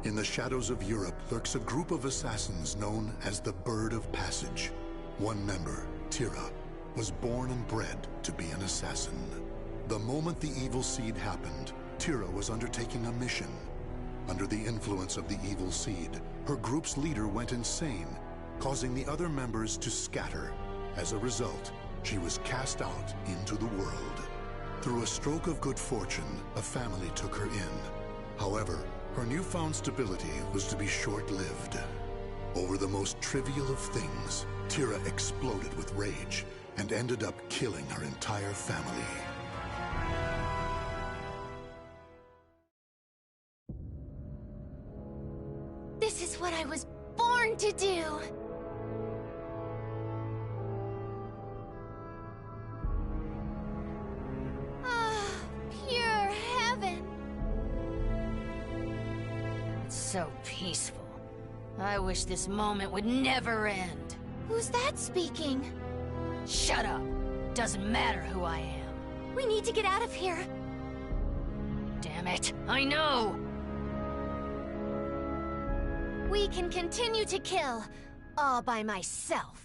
In the shadows of Europe lurks a group of assassins known as the Bird of Passage. One member, Tira, was born and bred to be an assassin. The moment the evil seed happened, Tira was undertaking a mission. Under the influence of the evil seed, her group's leader went insane, causing the other members to scatter. As a result, she was cast out into the world. Through a stroke of good fortune, a family took her in. However, her newfound stability was to be short-lived. Over the most trivial of things, Tira exploded with rage and ended up killing her entire family. This is what I was born to do! Ah, pure heaven! It's so peaceful. I wish this moment would never end. Who's that speaking? Shut up! Doesn't matter who I am. We need to get out of here. Damn it, I know! We can continue to kill, all by myself.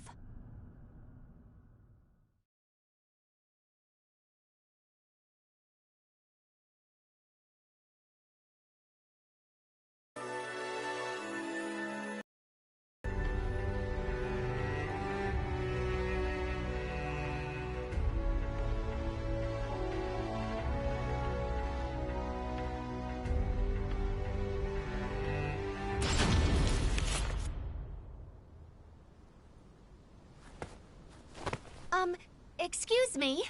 Excuse me?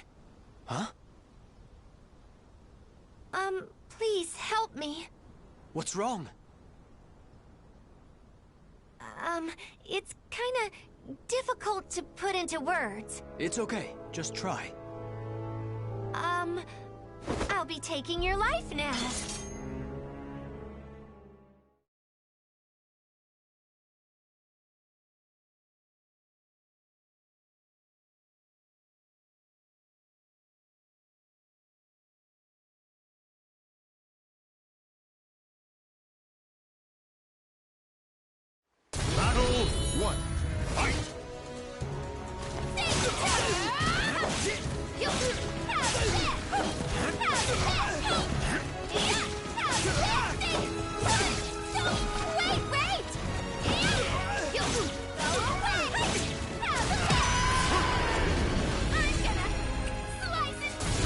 Huh? Please help me. What's wrong? It's kinda difficult to put into words. It's okay. Just try. I'll be taking your life now. Battle 1. Fight!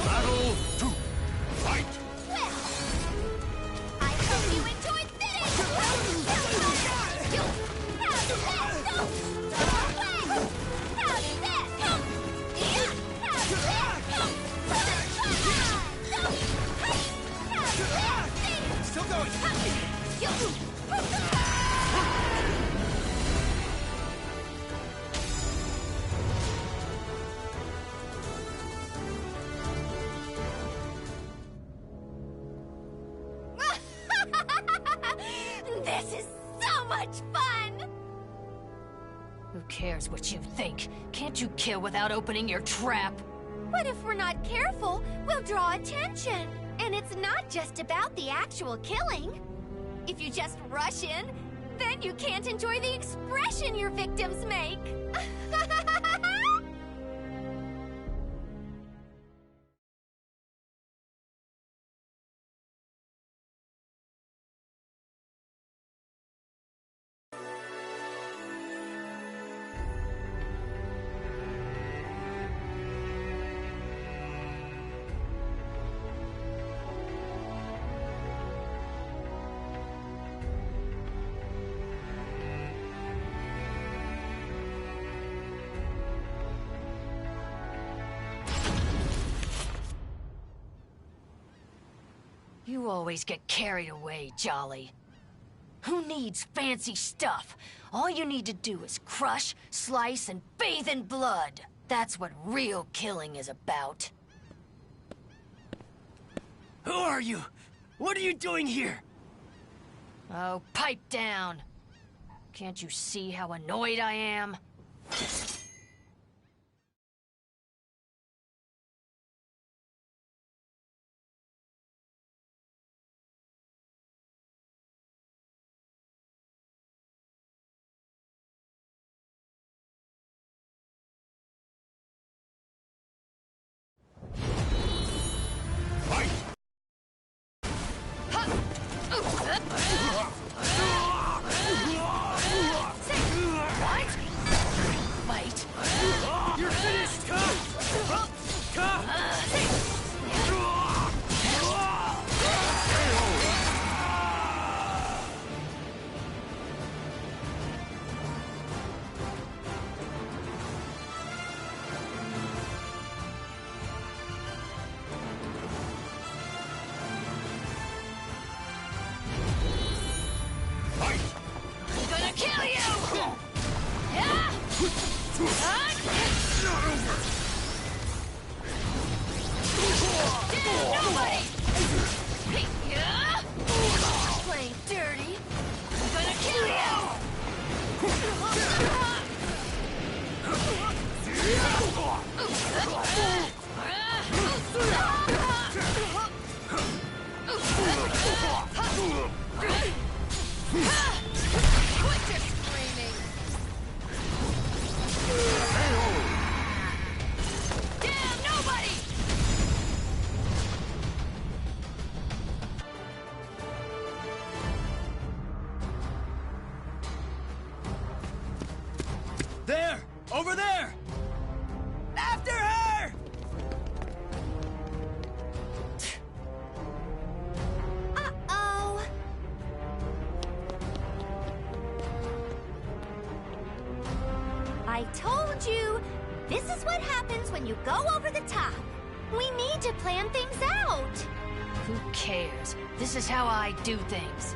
Battle 2. Fight! I hope you enjoyed Still going! This is so much fun! Who cares what you think? Can't you kill without opening your trap? But if we're not careful, we'll draw attention. And it's not just about the actual killing. If you just rush in, then you can't enjoy the expression your victims make. You always get carried away, Jolly. Who needs fancy stuff? All you need to do is crush, slice, and bathe in blood. That's what real killing is about. Who are you? What are you doing here? Oh, pipe down. Can't you see how annoyed I am? Not over! Nobody! Playing dirty. I'm gonna kill you! Quit your screaming! Damn, nobody! There! Over there! After her! Uh-oh. I told you. This is what happens when you go over the top. We need to plan things out. Who cares? This is how I do things.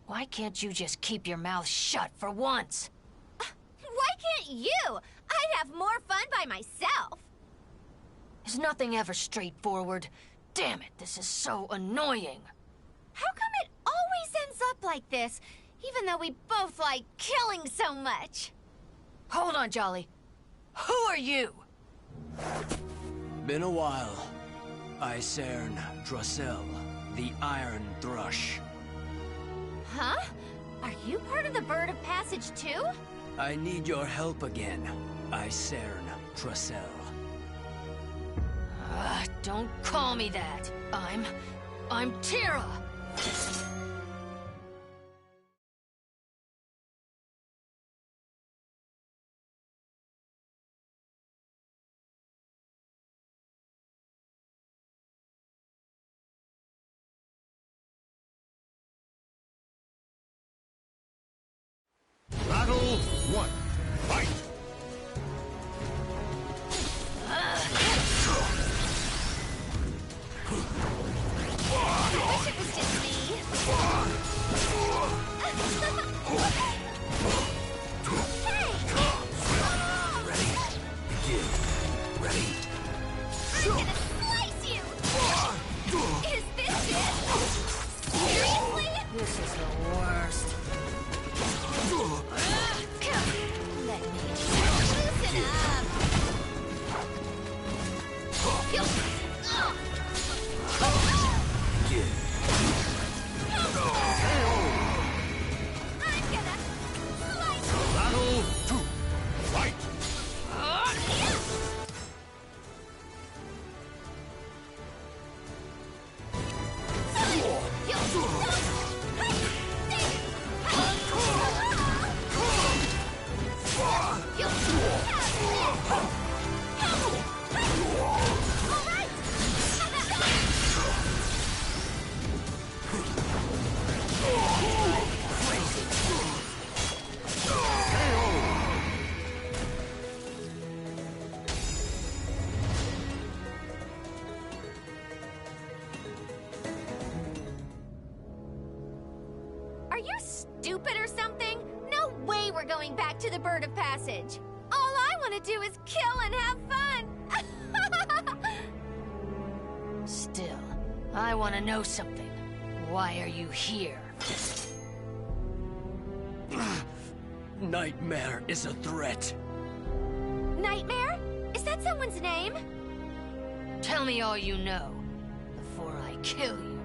Why can't you just keep your mouth shut for once? Why can't you? I'd have more fun by myself. Is nothing ever straightforward? Damn it, this is so annoying. How come it always ends up like this, even though we both like killing so much? Hold on, Jolly. Who are you? Been a while. Icern Drosel, the Iron Thrush. Huh? Are you part of the Bird of Passage too? I need your help again, Icern Drosel. Don't call me that. I'm Tira! Battle 1. Fight! I wish it was just me. Hey! Ready? Begin. Ready? I'm gonna slice you! Is this it? Seriously? This is the worst. Let me loosen up. I'm gonna slice you. Battle 2. Fight! Are you stupid or something? No way we're going back to the Bird of Passage. All I want to do is kill and have fun. Still, I want to know something. Why are you here? Nightmare is a threat. Nightmare? Is that someone's name? Tell me all you know before I kill you.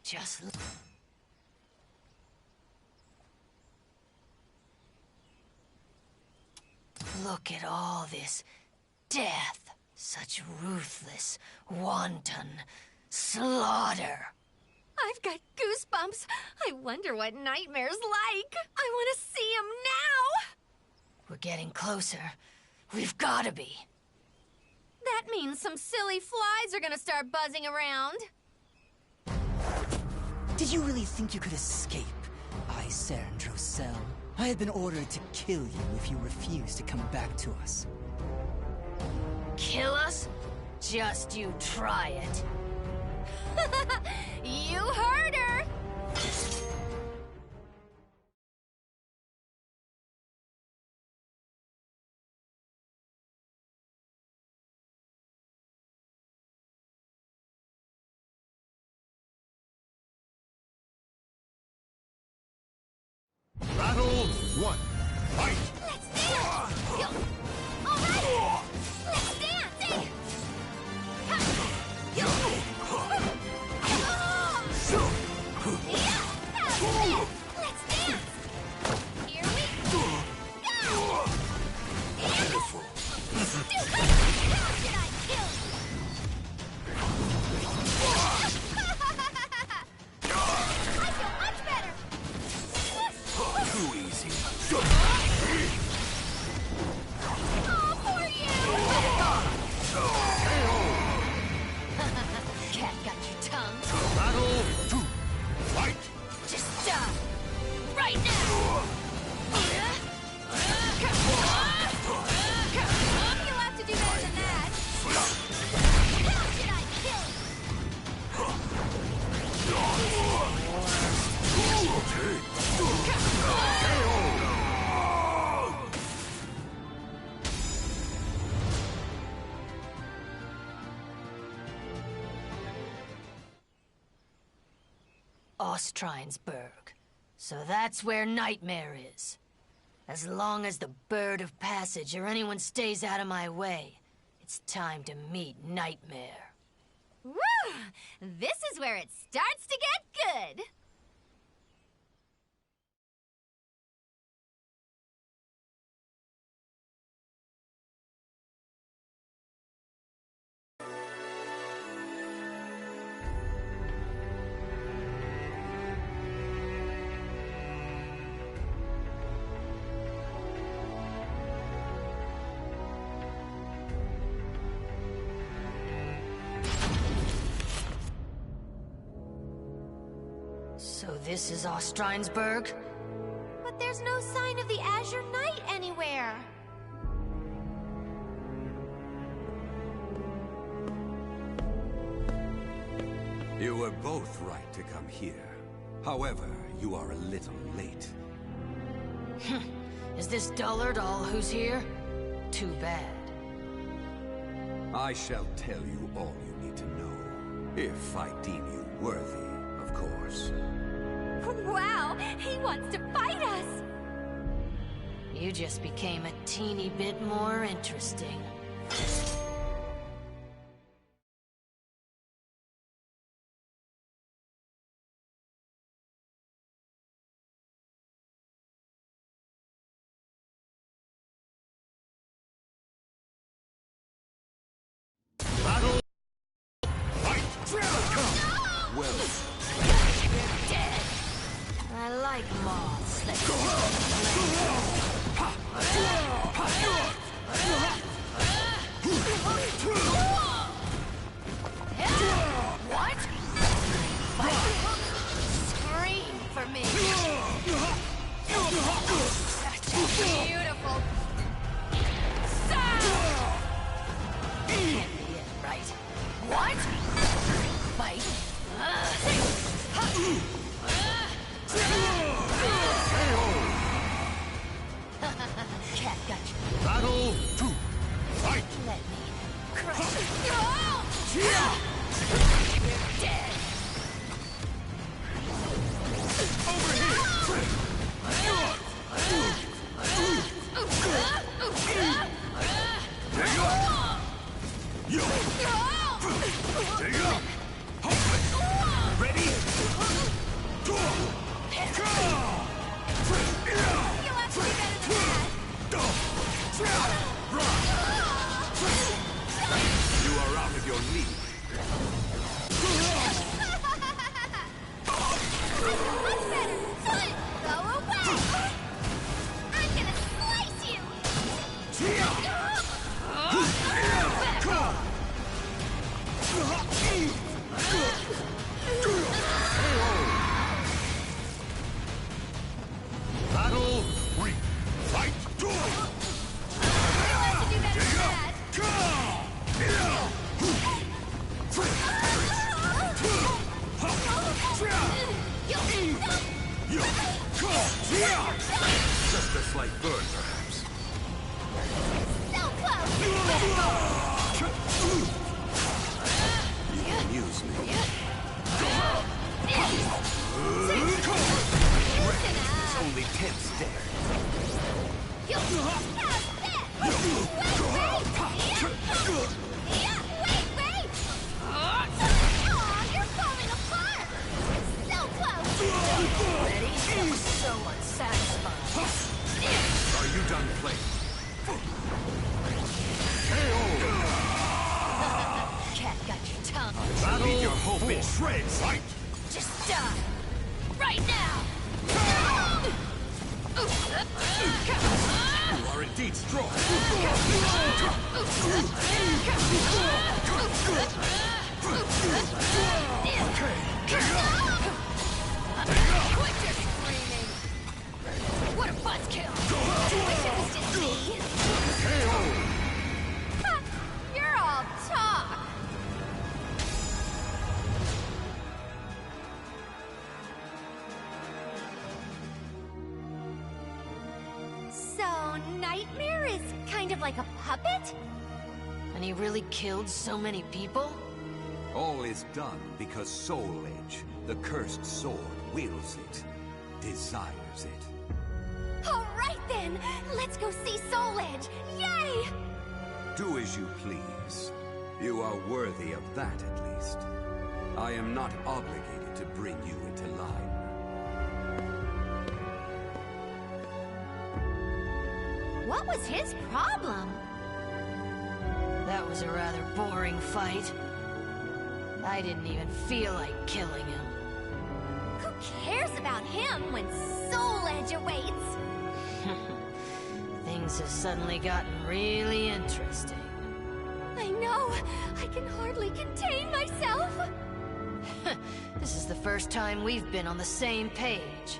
Just look at all this death. Such ruthless, wanton slaughter. I've got goosebumps. I wonder what Nightmare's like. I want to see him now! We're getting closer. We've gotta be. That means some silly flies are gonna start buzzing around. Did you really think you could escape? I, Saren Drosel. I had been ordered to kill you if you refused to come back to us. Kill us? Just you try it. You heard her! Battle 1. Fight! Let's dance! All right! Let's dance! Let's dance! Here we go! Wonderful! How should I kill you? I feel much better! Too easy. Oh, for you! Cat got your tongue. Battle 2. Fight! Just stop. Right now. You'll have to do better than that. How should I kill you? Ostrinesburg. So that's where Nightmare is. As long as the Bird of Passage or anyone stays out of my way, it's time to meet Nightmare. Woo! This is where it starts to get good. So this is Ostrinesburg? But there's no sign of the Azure Knight anywhere. You were both right to come here. However, you are a little late. Is this dullard all who's here? Too bad. I shall tell you all you need to know. If I deem you worthy, of course. Wow, he wants to fight us. You just became a teeny bit more interesting. Battle! Fight! Well, You're dead. I like moths that What? Scream for me. Beautiful. Can't be it, right? What? Fight? Cat got you. Battle 2. Fight! Let me crush you. You're dead. Take it up! Ready? Just a slight burn, perhaps. So close! You amuse me. It's only 10 stairs. You have this! Wait! Aw, you're falling apart! So close! Ready? So unsatisfying. Are you done playing? Cat got your tongue. Leave your hope in shreds, right? Just die. Right now! You are indeed strong. Quit just screaming! What a buzzkill! Wish it was just me. Ha, you're all talk. So, Nightmare is kind of like a puppet? And he really killed so many people? All is done because Soul Edge, the cursed sword, wills it, desires it. All right then, let's go see Soul Edge. Yay! Do as you please. You are worthy of that, at least. I am not obligated to bring you into line. What was his problem? That was a rather boring fight. I didn't even feel like killing him. Who cares about him when Soul Edge awaits? Things have suddenly gotten really interesting. I know. I can hardly contain myself. This is the first time we've been on the same page.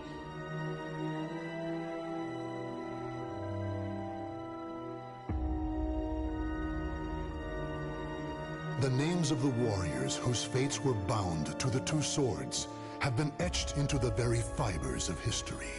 The names of the warriors whose fates were bound to the two swords have been etched into the very fibers of history.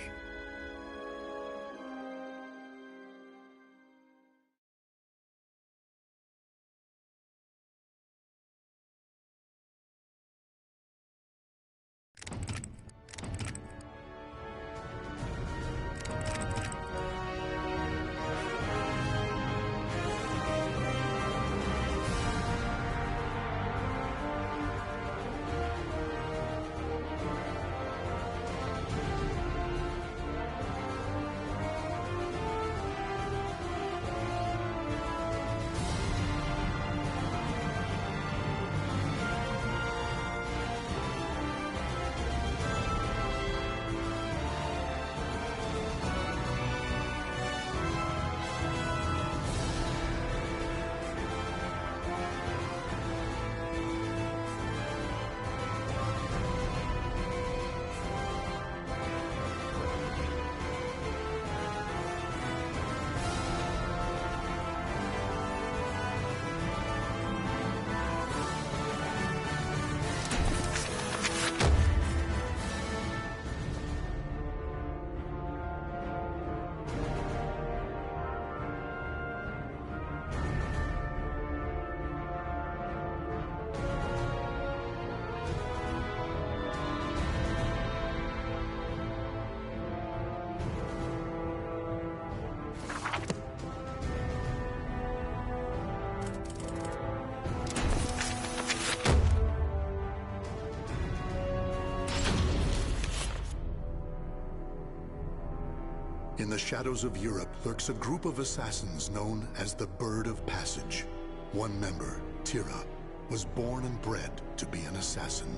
In the shadows of Europe lurks a group of assassins known as the Bird of Passage. One member, Tira, was born and bred to be an assassin.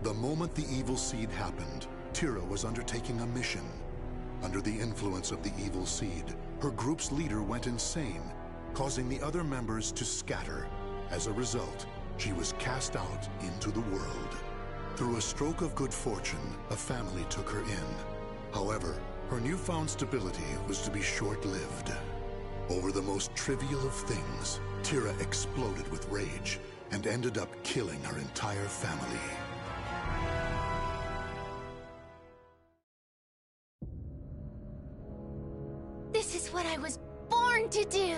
The moment the evil seed happened, Tira was undertaking a mission. Under the influence of the evil seed, her group's leader went insane, causing the other members to scatter. As a result, she was cast out into the world. Through a stroke of good fortune, a family took her in. However, her newfound stability was to be short-lived. Over the most trivial of things, Tira exploded with rage and ended up killing her entire family. This is what I was born to do!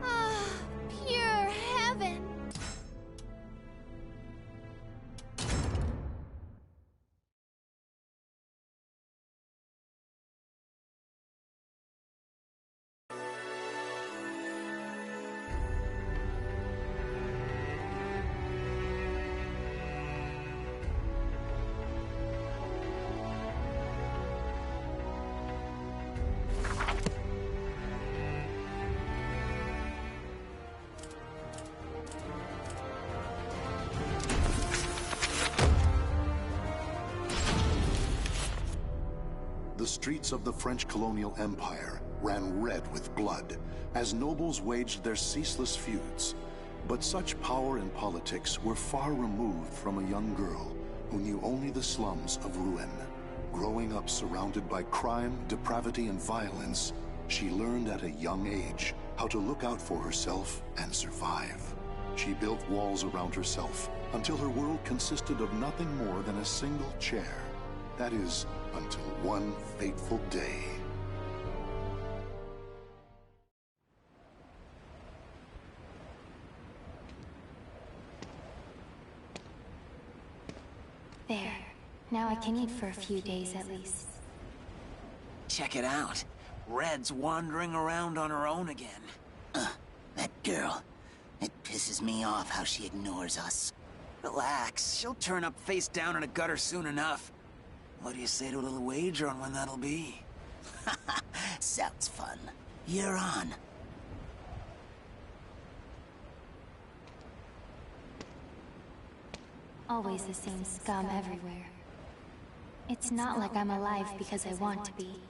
Ah, pure heaven! The streets of the French colonial empire ran red with blood as nobles waged their ceaseless feuds. But such power and politics were far removed from a young girl who knew only the slums of Rouen. Growing up surrounded by crime, depravity, and violence, she learned at a young age how to look out for herself and survive. She built walls around herself until her world consisted of nothing more than a single chair. That is, until one fateful day. There. Now I can eat for a few days at least. Check it out. Red's wandering around on her own again. That girl. It pisses me off how she ignores us. Relax, she'll turn up face down in a gutter soon enough. What do you say to a little wager on when that'll be? Sounds fun. You're on. Always the same scum everywhere. It's not like I'm alive because I want to be.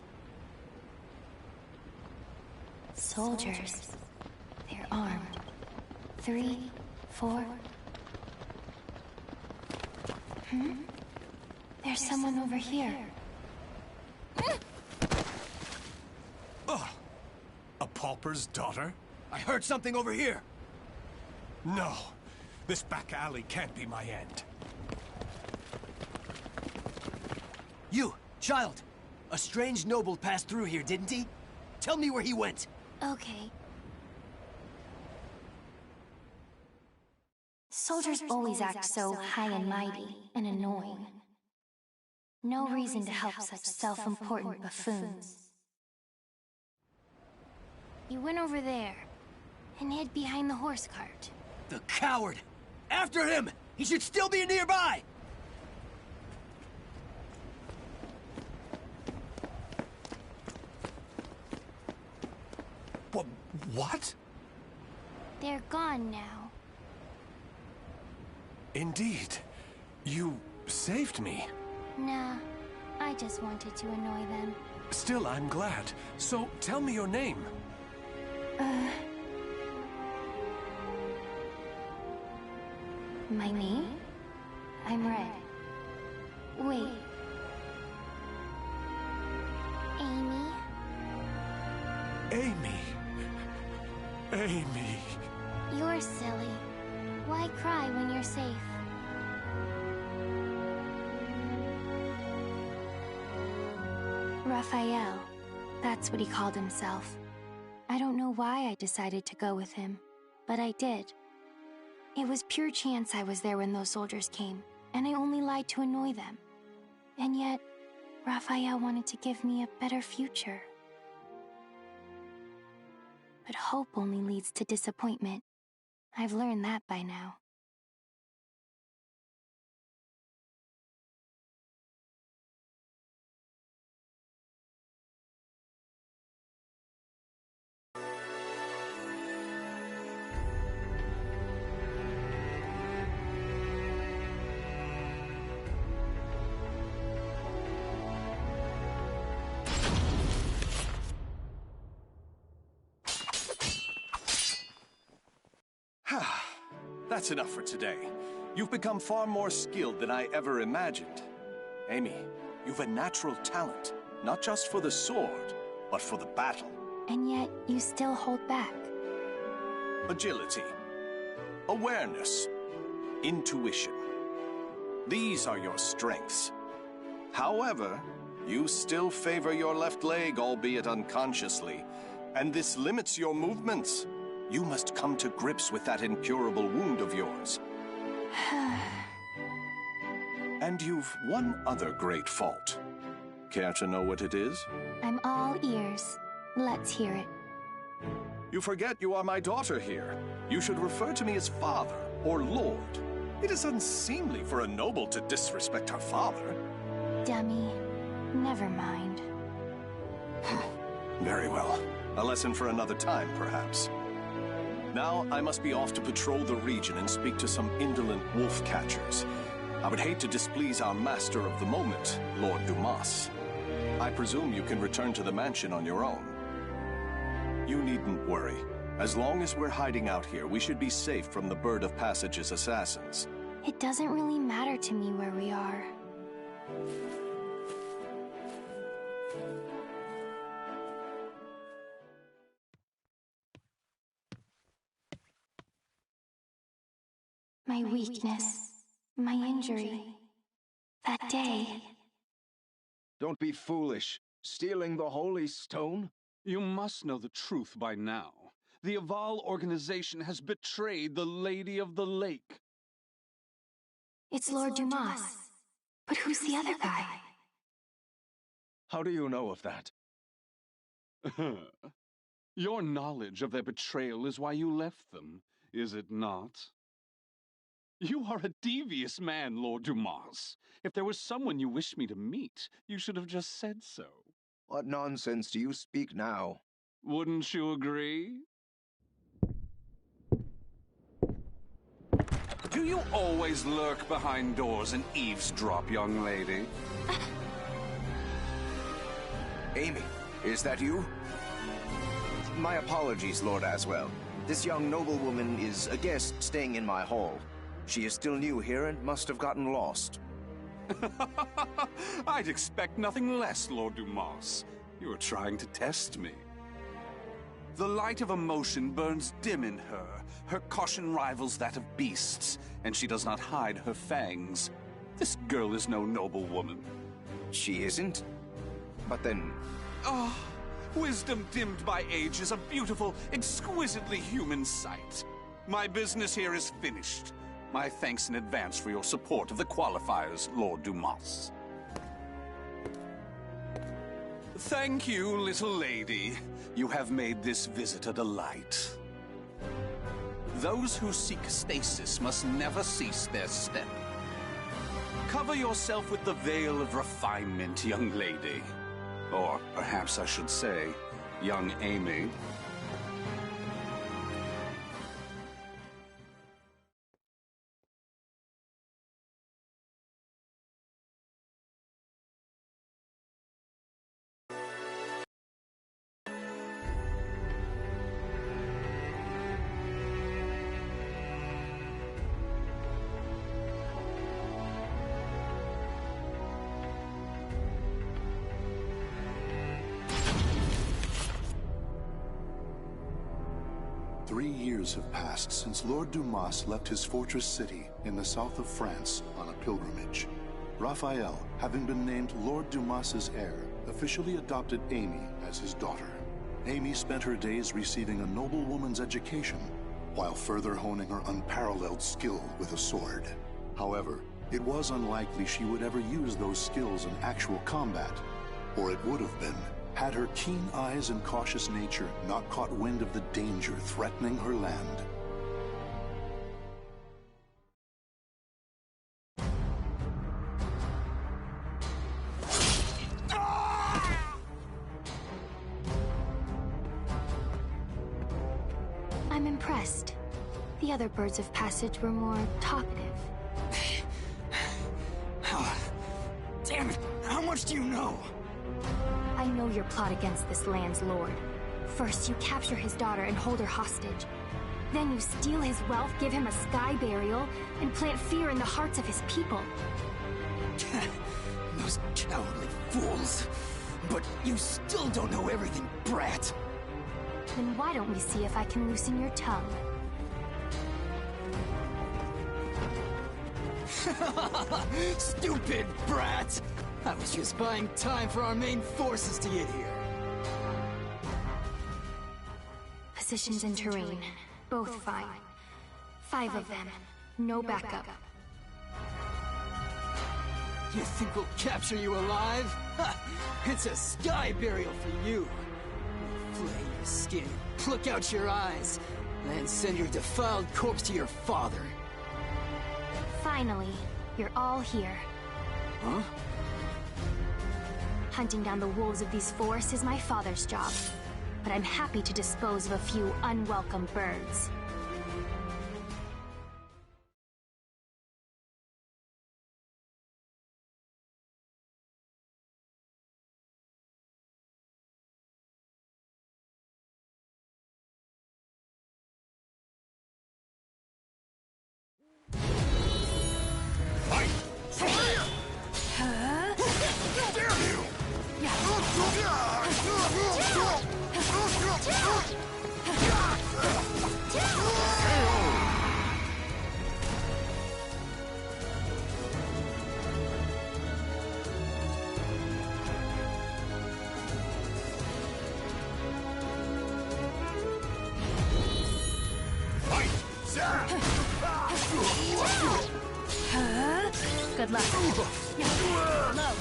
Soldiers. They're armed. 3, 4. There's someone over here. A pauper's daughter? I heard something over here! No. This back alley can't be my end. You, child! A strange noble passed through here, didn't he? Tell me where he went! Okay. Soldiers always act so high and mighty and annoying. No reason to help such self-important buffoons. You went over there and hid behind the horse cart. The coward! After him! He should still be nearby! What? They're gone now. Indeed. You saved me. Nah, I just wanted to annoy them. Still, I'm glad. So, tell me your name. My name? I'm Red. Wait. Amy? Amy. Amy. You're silly. Why cry when you're safe? Raphael. That's what he called himself. I don't know why I decided to go with him, but I did. It was pure chance I was there when those soldiers came, and I only lied to annoy them. And yet, Raphael wanted to give me a better future. But hope only leads to disappointment. I've learned that by now. That's enough for today. You've become far more skilled than I ever imagined. Amy, you've a natural talent, not just for the sword, but for the battle. And yet, you still hold back. Agility, awareness, intuition. These are your strengths. However, you still favor your left leg, albeit unconsciously, and this limits your movements. You must come to grips with that incurable wound of yours. And you've one other great fault. Care to know what it is? I'm all ears. Let's hear it. You forget you are my daughter here. You should refer to me as father or lord. It is unseemly for a noble to disrespect her father. Dummy. Never mind. Very well. A lesson for another time, perhaps. Now, I must be off to patrol the region and speak to some indolent wolf catchers. I would hate to displease our master of the moment, Lord Dumas. I presume you can return to the mansion on your own. You needn't worry. As long as we're hiding out here, we should be safe from the Bird of Passage's assassins. It doesn't really matter to me where we are. My weakness, my injury, that day. Don't be foolish. Stealing the Holy Stone? You must know the truth by now. The Aval organization has betrayed the Lady of the Lake. It's Lord Dumas. But who's the other guy? How do you know of that? Your knowledge of their betrayal is why you left them, is it not? You are a devious man, Lord Dumas. If there was someone you wished me to meet, you should have just said so. What nonsense do you speak now? Wouldn't you agree? Do you always lurk behind doors and eavesdrop, young lady? Amy, is that you? My apologies, Lord Aswell. This young noblewoman is a guest staying in my hall. She is still new here and must have gotten lost. I'd expect nothing less, Lord Dumas. You are trying to test me. The light of emotion burns dim in her. Her caution rivals that of beasts, and she does not hide her fangs. This girl is no noble woman. She isn't? But then... Ah, wisdom dimmed by age is a beautiful, exquisitely human sight. My business here is finished. My thanks in advance for your support of the qualifiers, Lord Dumas. Thank you, little lady. You have made this visit a delight. Those who seek stasis must never cease their step. Cover yourself with the veil of refinement, young lady. Or perhaps I should say, young Amy. Have passed since Lord Dumas left his fortress city in the south of France on a pilgrimage. Raphael, having been named Lord Dumas's heir, officially adopted Amy as his daughter. Amy spent her days receiving a noblewoman's education, while further honing her unparalleled skill with a sword. However, it was unlikely she would ever use those skills in actual combat, or it would have been had her keen eyes and cautious nature not caught wind of the danger threatening her land. I'm impressed. The other birds of passage were more talkative. Damn it! How much do you know? I know your plot against this land's lord. First, you capture his daughter and hold her hostage. Then you steal his wealth, give him a sky burial, and plant fear in the hearts of his people. Those cowardly fools. But you still don't know everything, brat. Then why don't we see if I can loosen your tongue? Stupid brat! I was just buying time for our main forces to get here. Positions and terrain, both fine. 5 of them, no backup. You think we'll capture you alive? Ha! It's a sky burial for you. We'll flay your skin, pluck out your eyes, then send your defiled corpse to your father. Finally, you're all here. Huh? Hunting down the wolves of these forests is my father's job, but I'm happy to dispose of a few unwelcome birds. Good luck. Low.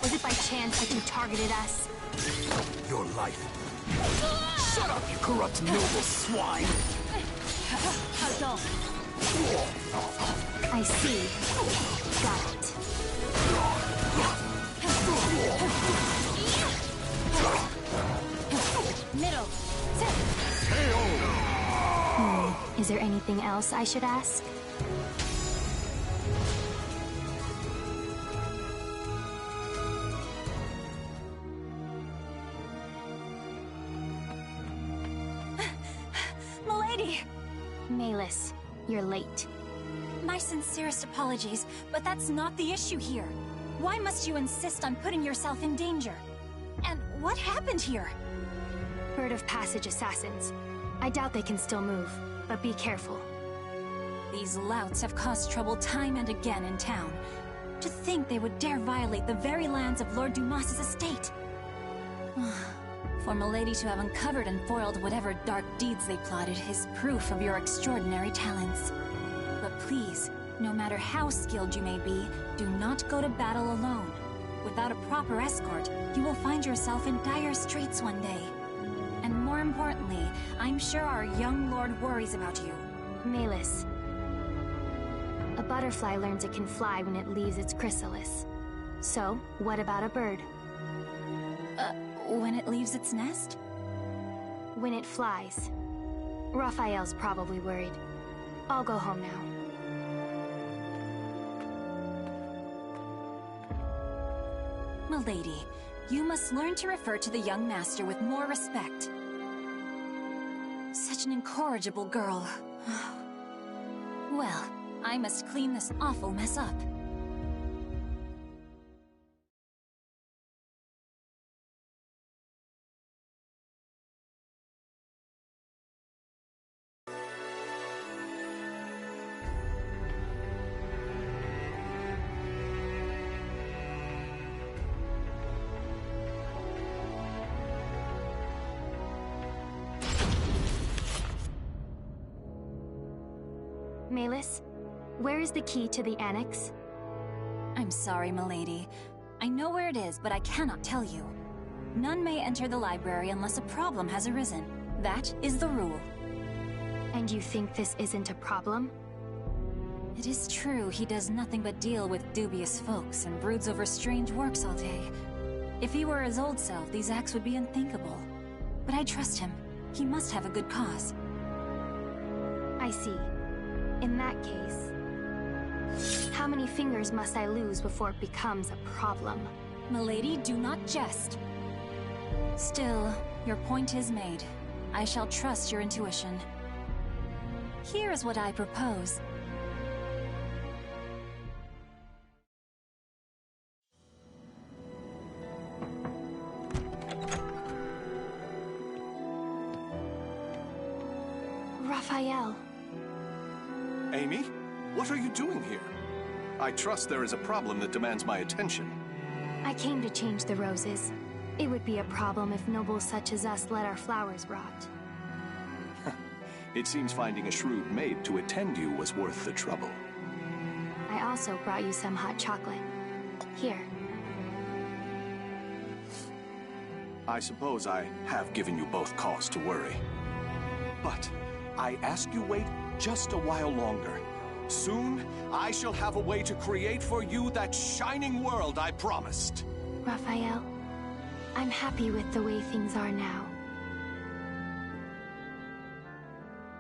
Was it by chance that you targeted us? Your life. Shut up, you corrupt noble swine! How dull. I see. Got it. Middle. Is there anything else I should ask? Malus, you're late. My sincerest apologies, but that's not the issue here. Why must you insist on putting yourself in danger? And what happened here? Bird of Passage assassins. I doubt they can still move, but be careful. These louts have caused trouble time and again in town. To think they would dare violate the very lands of Lord Dumas's estate. For Milady to have uncovered and foiled whatever dark deeds they plotted is proof of your extraordinary talents. But please, no matter how skilled you may be, do not go to battle alone. Without a proper escort, you will find yourself in dire straits one day. And more importantly, I'm sure our young lord worries about you. Malus. A butterfly learns it can fly when it leaves its chrysalis. So, what about a bird? When it leaves its nest? When it flies. Raphael's probably worried. I'll go home now. Milady, you must learn to refer to the young master with more respect. Such an incorrigible girl. Well, I must clean this awful mess up. Malus, where is the key to the annex? I'm sorry, milady. I know where it is, but I cannot tell you. None may enter the library unless a problem has arisen. That is the rule. And you think this isn't a problem? It is true he does nothing but deal with dubious folks and broods over strange works all day. If he were his old self, these acts would be unthinkable. But I trust him. He must have a good cause. I see. In that case, how many fingers must I lose before it becomes a problem? Milady, do not jest. Still, your point is made. I shall trust your intuition. Here is what I propose. Raphael. Amy? What are you doing here? I trust there is a problem that demands my attention. I came to change the roses. It would be a problem if nobles such as us let our flowers rot. It seems finding a shrewd maid to attend you was worth the trouble. I also brought you some hot chocolate. Here. I suppose I have given you both cause to worry. But I ask you wait just a while longer. Soon, I shall have a way to create for you that shining world I promised. Raphael, I'm happy with the way things are now.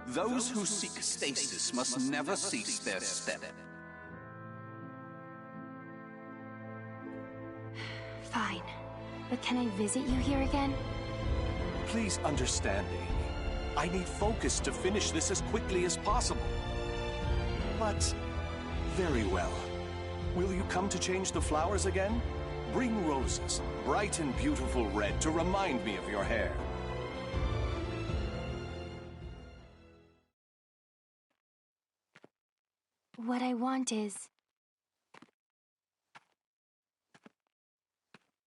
Those who seek stasis must never cease their step. Fine. But can I visit you here again? Please understand, Amy. I need focus to finish this as quickly as possible. But, very well. Will you come to change the flowers again? Bring roses, bright and beautiful red, to remind me of your hair. What I want is...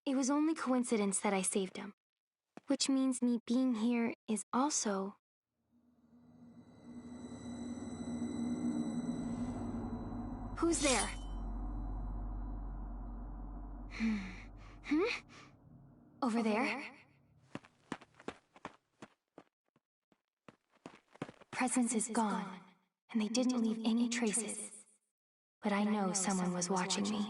It was only coincidence that I saved him. Which means me being here is also... Who's there? Over there? Presence is gone, and they didn't leave any traces. But I know someone was watching me.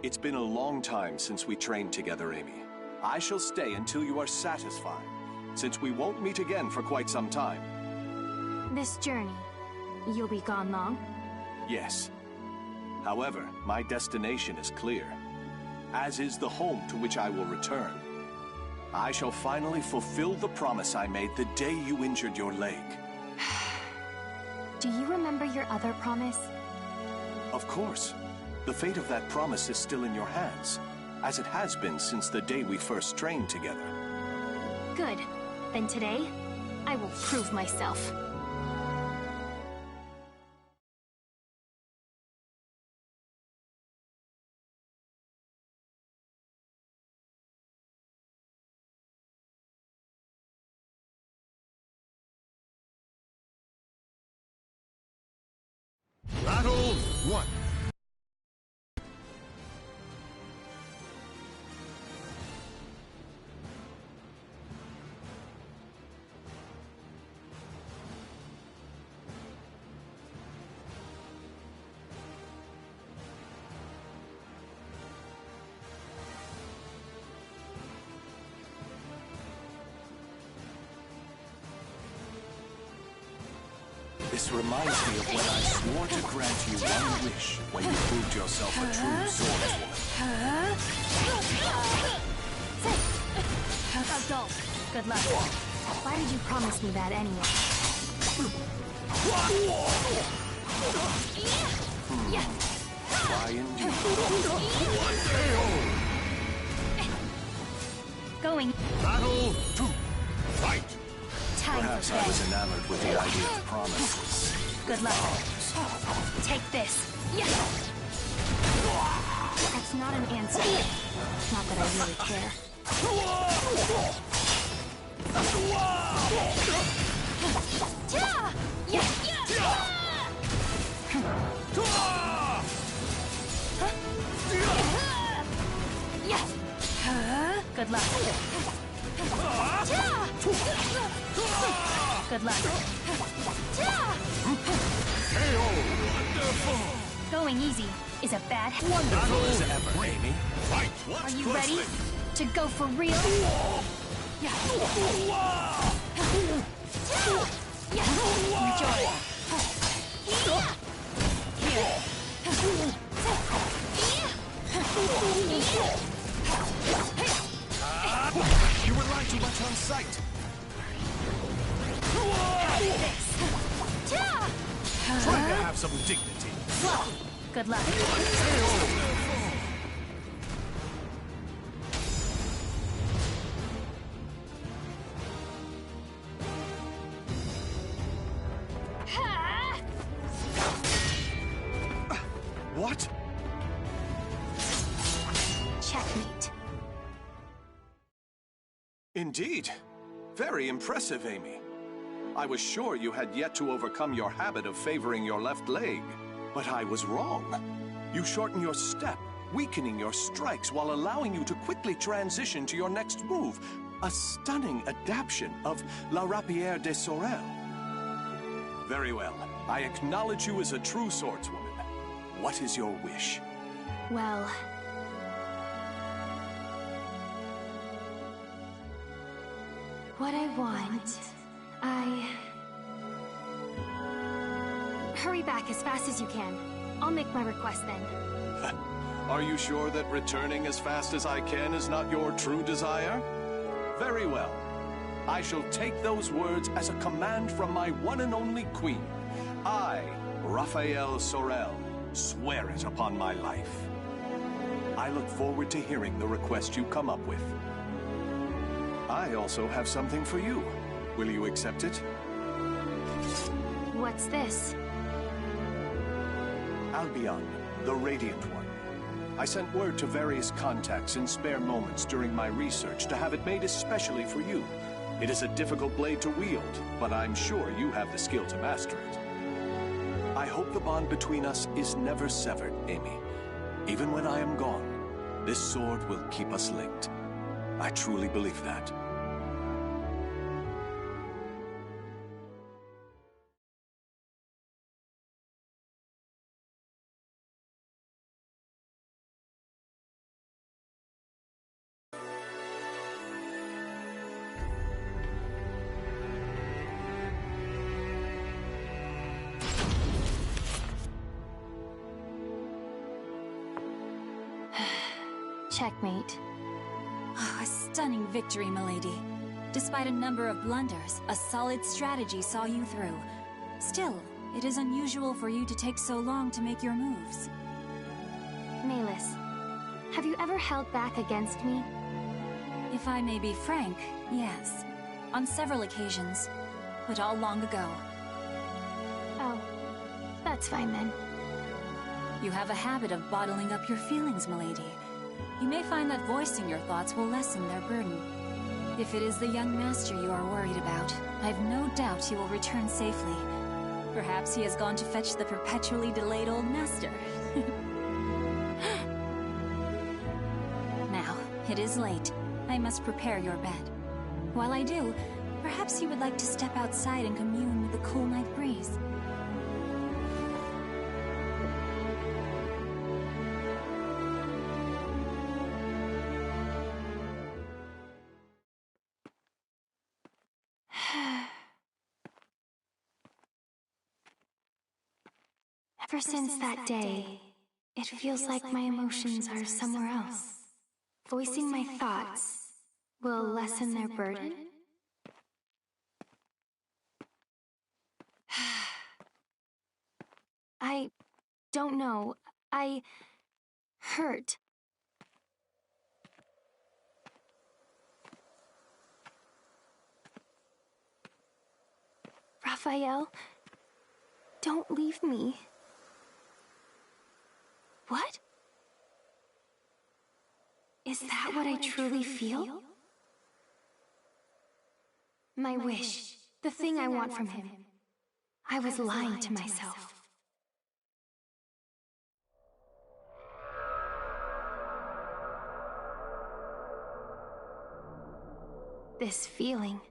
It's been a long time since we trained together, Amy. I shall stay until you are satisfied, since we won't meet again for quite some time. This journey, you'll be gone long? Yes. However, my destination is clear, as is the home to which I will return. I shall finally fulfill the promise I made the day you injured your leg. Do you remember your other promise? Of course. The fate of that promise is still in your hands, as it has been since the day we first trained together. Good. Then today, I will prove myself. Battle 1. This reminds me of when I swore to grant you one wish when you proved yourself a true swordswoman. Adult, good luck. Why did you promise me that anyway? Why indeed? Going. Battle 2. Fight! Perhaps I was enamored with the idea of promises. Good luck. Take this. Yes! That's not an answer. Not that I really care. Good luck. Good luck. Going easy is a bad habit. Wonderful as ever, Amy. Fight! Are you ready to go for real? Enjoy. You rely too much on sight. Try to have some dignity. Good luck. What? Checkmate. Indeed. Very impressive, Amy. I was sure you had yet to overcome your habit of favoring your left leg. But I was wrong. You shorten your step, weakening your strikes while allowing you to quickly transition to your next move. A stunning adaptation of La Rapière de Sorel. Very well. I acknowledge you as a true swordswoman. What is your wish? Well... what I want... Hurry back as fast as you can. I'll make my request then. Are you sure that returning as fast as I can is not your true desire? Very well. I shall take those words as a command from my one and only queen. I, Raphael Sorel, swear it upon my life. I look forward to hearing the request you come up with. I also have something for you. Will you accept it? What's this? Albion, the Radiant One. I sent word to various contacts in spare moments during my research to have it made especially for you. It is a difficult blade to wield, but I'm sure you have the skill to master it. I hope the bond between us is never severed, Amy. Even when I am gone, this sword will keep us linked. I truly believe that. Checkmate. Oh, a stunning victory, milady. Despite a number of blunders, a solid strategy saw you through. Still, it is unusual for you to take so long to make your moves. Malus, have you ever held back against me? If I may be frank, yes. On several occasions, but all long ago. Oh, that's fine then. You have a habit of bottling up your feelings, milady. You may find that voicing your thoughts will lessen their burden. If it is the young master you are worried about, I've no doubt he will return safely. Perhaps he has gone to fetch the perpetually delayed old master. Now, it is late. I must prepare your bed. While I do, perhaps you would like to step outside and commune with the cool night breeze. Ever since that day, it feels like my emotions are somewhere else. Voicing my thoughts will lessen their burden? I don't know. I hurt. Raphael, don't leave me. What? Is that what I truly feel? My wish, the thing I want from him. I was lying to myself. This feeling.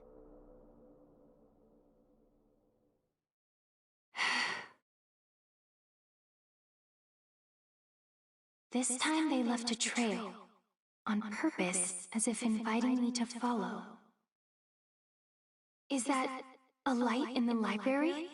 This time they left a trail, on purpose, as if inviting me to follow. Is that a light in the library?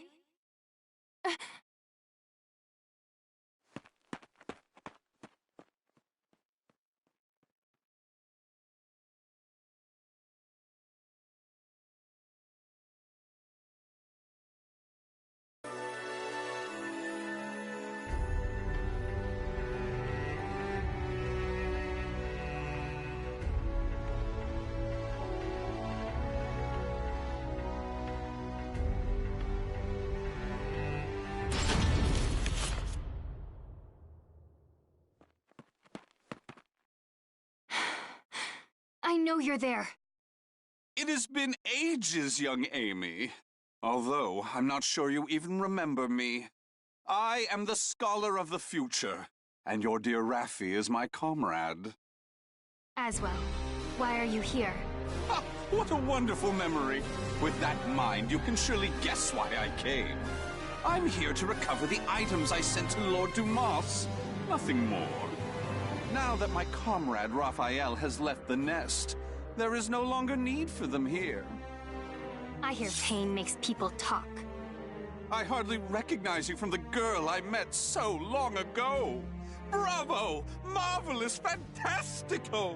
I know you're there. It has been ages, young Amy. Although, I'm not sure you even remember me. I am the Scholar of the Future, and your dear Raffi is my comrade. As well. Why are you here? Ha! What a wonderful memory! With that mind, you can surely guess why I came. I'm here to recover the items I sent to Lord Dumas. Nothing more. Now that my comrade Raphael has left the nest, there is no longer need for them here. I hear pain makes people talk. I hardly recognize you from the girl I met so long ago. Bravo! Marvelous! Fantastico!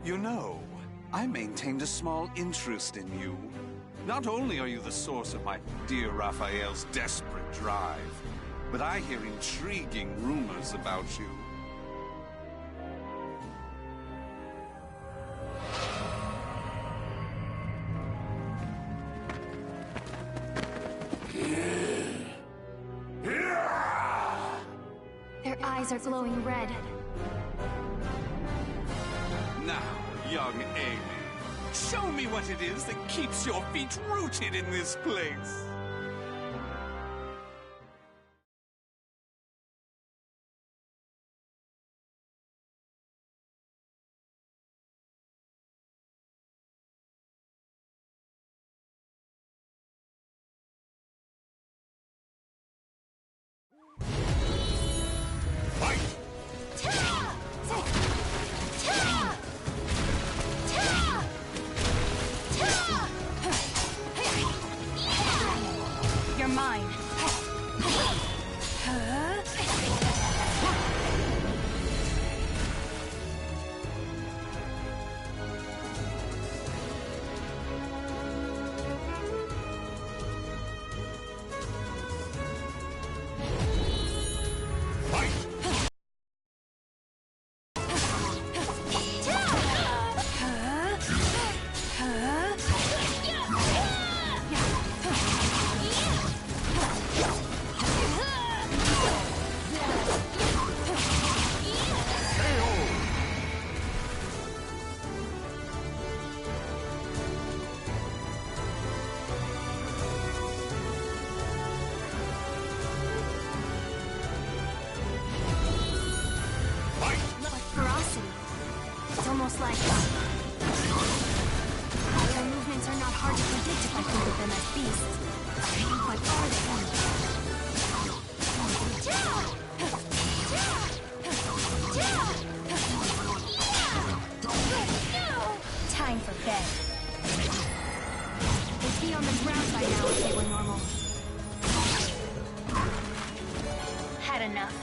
You know, I maintained a small interest in you. Not only are you the source of my dear Raphael's desperate drive, but I hear intriguing rumors about you. Their eyes are glowing red. Now, young Amy, show me what it is that keeps your feet rooted in this place. You're mine. Almost like their movements are not hard to predict if I think of them as beasts. But are they? Time for bed. They'd be on the ground by now if they were normal. Had enough.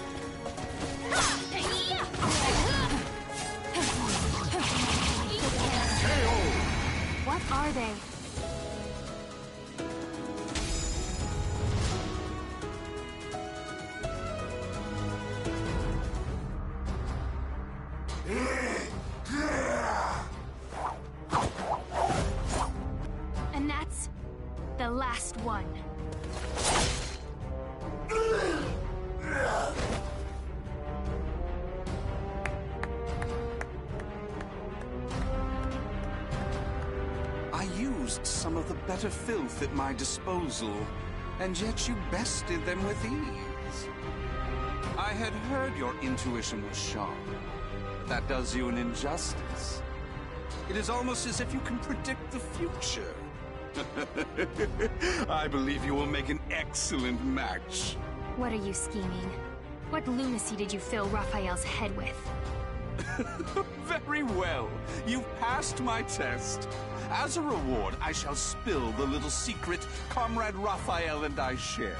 What are they? And that's the last one. I used some of the better filth at my disposal, and yet you bested them with ease. I had heard your intuition was sharp. That does you an injustice. It is almost as if you can predict the future. I believe you will make an excellent match. What are you scheming? What lunacy did you fill Raphael's head with? Very well. You've passed my test. As a reward, I shall spill the little secret Comrade Raphael and I share.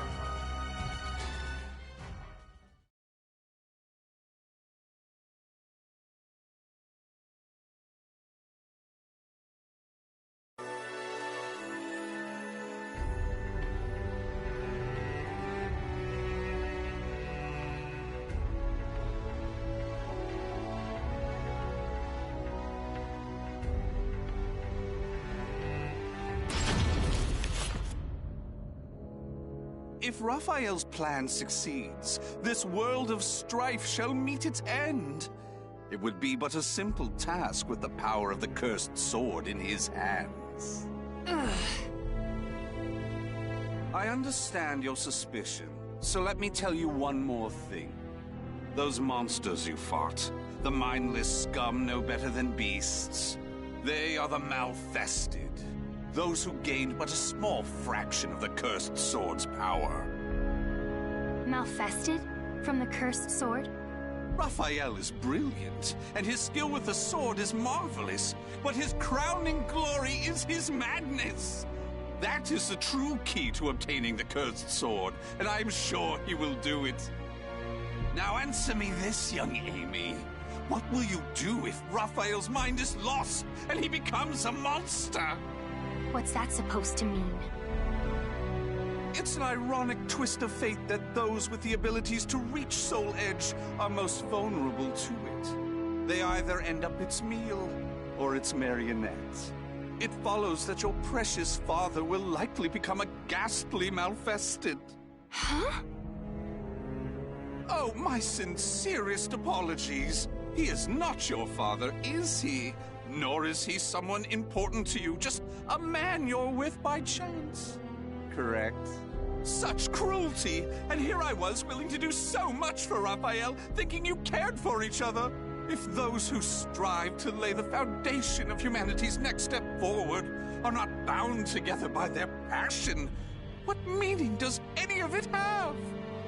If Raphael's plan succeeds, this world of strife shall meet its end. It would be but a simple task with the power of the cursed sword in his hands. I understand your suspicion, so let me tell you one more thing. Those monsters you fought, the mindless scum no better than beasts, they are the Malfested. Those who gained but a small fraction of the cursed sword's power. Malfested? From the cursed sword? Raphael is brilliant, and his skill with the sword is marvelous, but his crowning glory is his madness. That is the true key to obtaining the cursed sword, and I'm sure he will do it. Now answer me this, young Amy. What will you do if Raphael's mind is lost, and he becomes a monster? What's that supposed to mean? It's an ironic twist of fate that those with the abilities to reach Soul Edge are most vulnerable to it. They either end up its meal or its marionette. It follows that your precious father will likely become a ghastly Malfested. Huh? Oh, my sincerest apologies. He is not your father, is he? Nor is he someone important to you, just a man you're with by chance. Correct? Such cruelty! And here I was willing to do so much for Raphael, thinking you cared for each other. If those who strive to lay the foundation of humanity's next step forward are not bound together by their passion, what meaning does any of it have?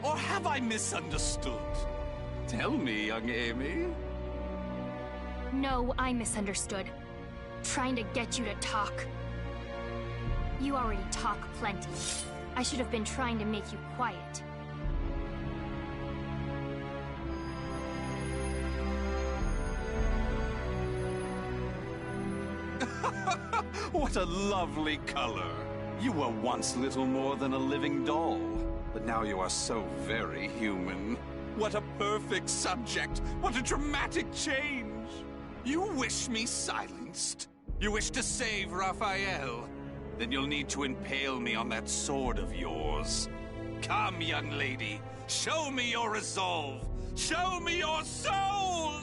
Or have I misunderstood? Tell me, young Amy. No, I misunderstood. Trying to get you to talk. You already talk plenty. I should have been trying to make you quiet. What a lovely color. You were once little more than a living doll, but now you are so very human. What a perfect subject! What a dramatic change! You wish me silenced? You wish to save Raphael? Then you'll need to impale me on that sword of yours. Come, young lady, show me your resolve! Show me your soul!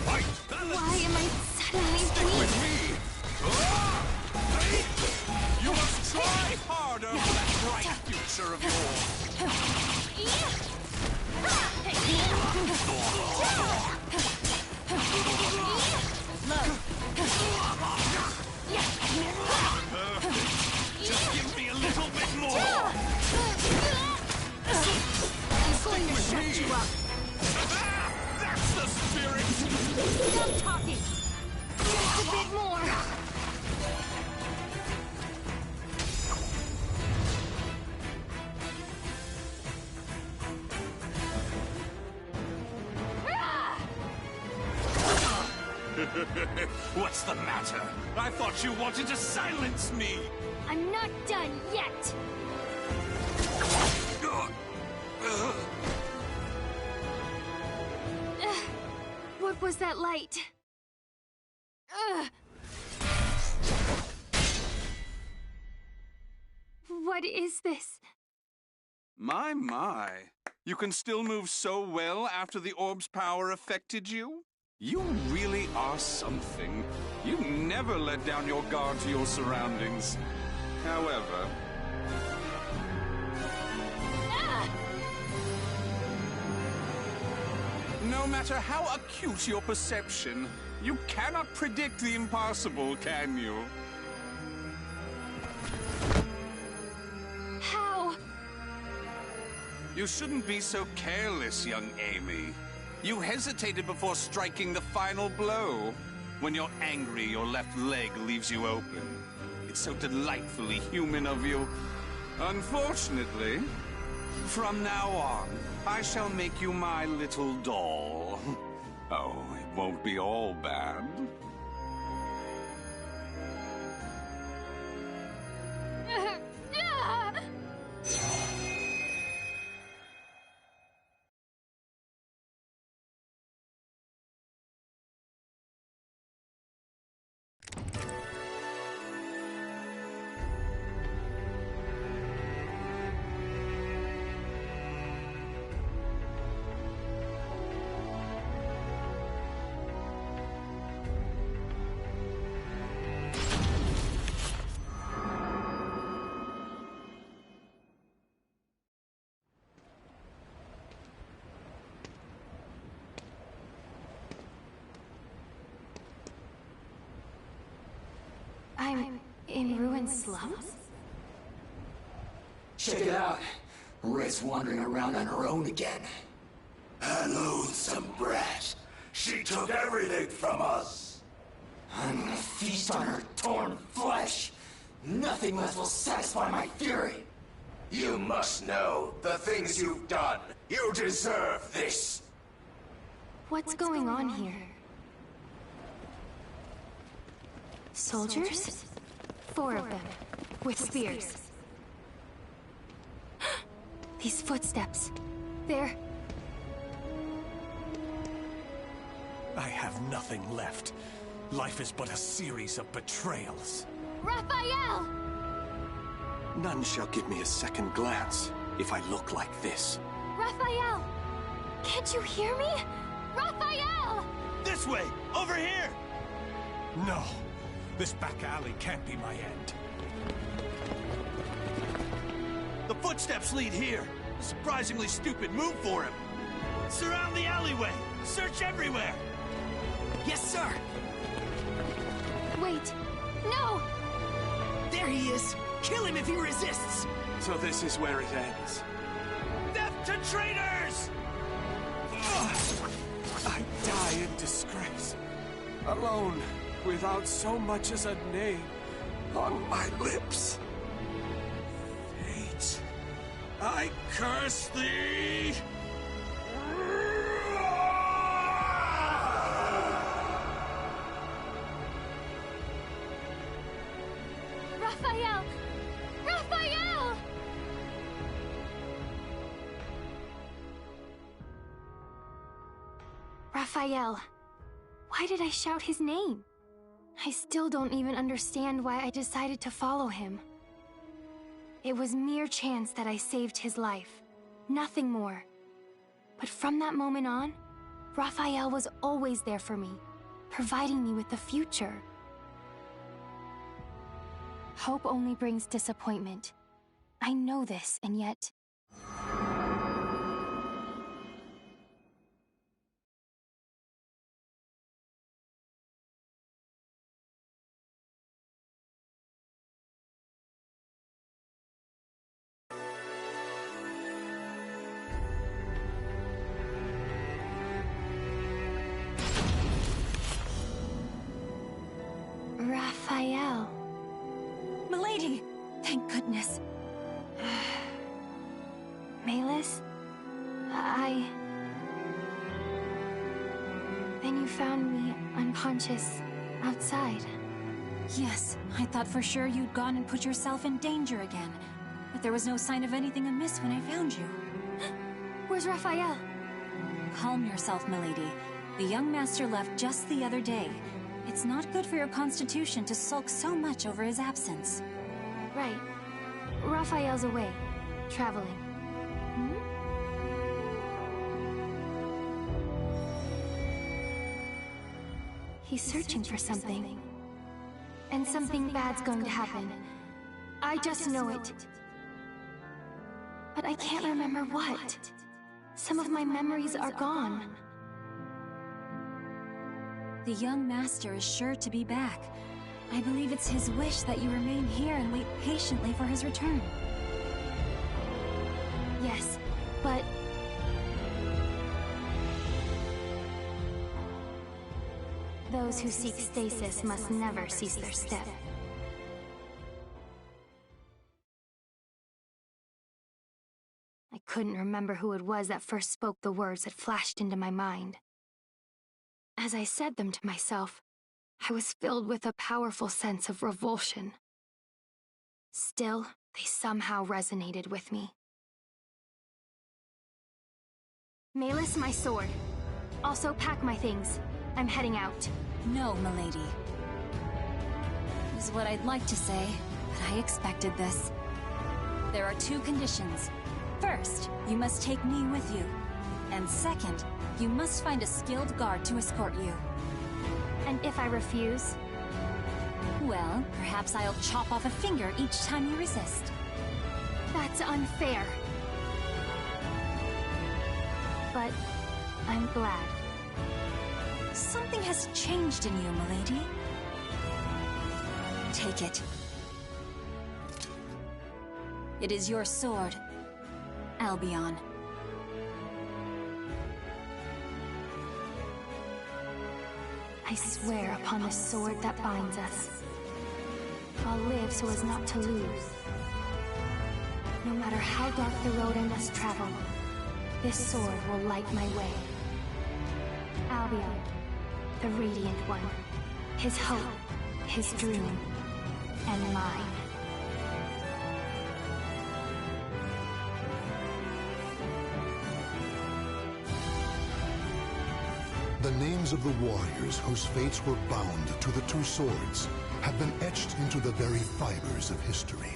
Why am I suddenly Stick with me! You must try harder for that bright future of Perfect. Just give me a little bit more. I'm going to shut you up. That's the spirit! Stop talking! Just a bit more! What's the matter? I thought you wanted to silence me! I'm not done yet! What was that light? What is this? My. You can still move so well after the orb's power affected you? You really are something. You never let down your guard to your surroundings. However... No matter how acute your perception, you cannot predict the impossible, can you? How? You shouldn't be so careless, young Amy. You hesitated before striking the final blow. When you're angry, your left leg leaves you open. It's so delightfully human of you. Unfortunately, from now on, I shall make you my little doll. Oh, it won't be all bad. I'm in ruined slums? Check it out. Red's wandering around on her own again. That loathsome brat. She took everything from us. I'm gonna feast on her torn flesh. Nothing less will satisfy my fury. You must know the things you've done. You deserve this. What's going on here? Soldiers? 4 of them, with spears. These footsteps. They're... I have nothing left. Life is but a series of betrayals. Raphael! None shall give me a second glance if I look like this. Raphael! Can't you hear me? Raphael! This way! Over here! No. This back alley can't be my end. The footsteps lead here. A surprisingly stupid move for him. Surround the alleyway. Search everywhere. Yes, sir. Wait. No! There he is. Kill him if he resists. So this is where it ends. Death to traitors! I die in disgrace. Alone. Without so much as a name on my lips. Fate, I curse thee! Raphael! Raphael! Raphael. Why did I shout his name? I still don't even understand why I decided to follow him. It was mere chance that I saved his life. Nothing more. But from that moment on, Raphael was always there for me, providing me with the future. Hope only brings disappointment. I know this, and yet... Raphael. Milady! Thank goodness. Malus? I Then you found me unconscious outside. Yes, I thought for sure you'd gone and put yourself in danger again. But there was no sign of anything amiss when I found you. Where's Raphael? Calm yourself, milady. The young master left just the other day. It's not good for your constitution to sulk so much over his absence. Right. Raphael's away. Traveling. He's searching for something. And something bad's going to happen. I just know it. But I can't remember what. Some of my memories are gone. The young master is sure to be back. I believe it's his wish that you remain here and wait patiently for his return. Yes, but... those who seek stasis must never cease their step. I couldn't remember who it was that first spoke the words that flashed into my mind. As I said them to myself, I was filled with a powerful sense of revulsion. Still, they somehow resonated with me. Malus, my sword. Also pack my things. I'm heading out. No, milady. Is what I'd like to say, but I expected this. There are 2 conditions. First, you must take me with you. And second, you must find a skilled guard to escort you. And if I refuse? Well, perhaps I'll chop off a finger each time you resist. That's unfair. But I'm glad. Something has changed in you, milady. Take it. It is your sword, Albion. I swear upon the sword that binds us. I'll live so as not to lose. No matter how dark the road I must travel, this sword will light my way. Albion, the Radiant One. His hope, his dream, and mine. The names of the warriors whose fates were bound to the 2 swords have been etched into the very fibers of history.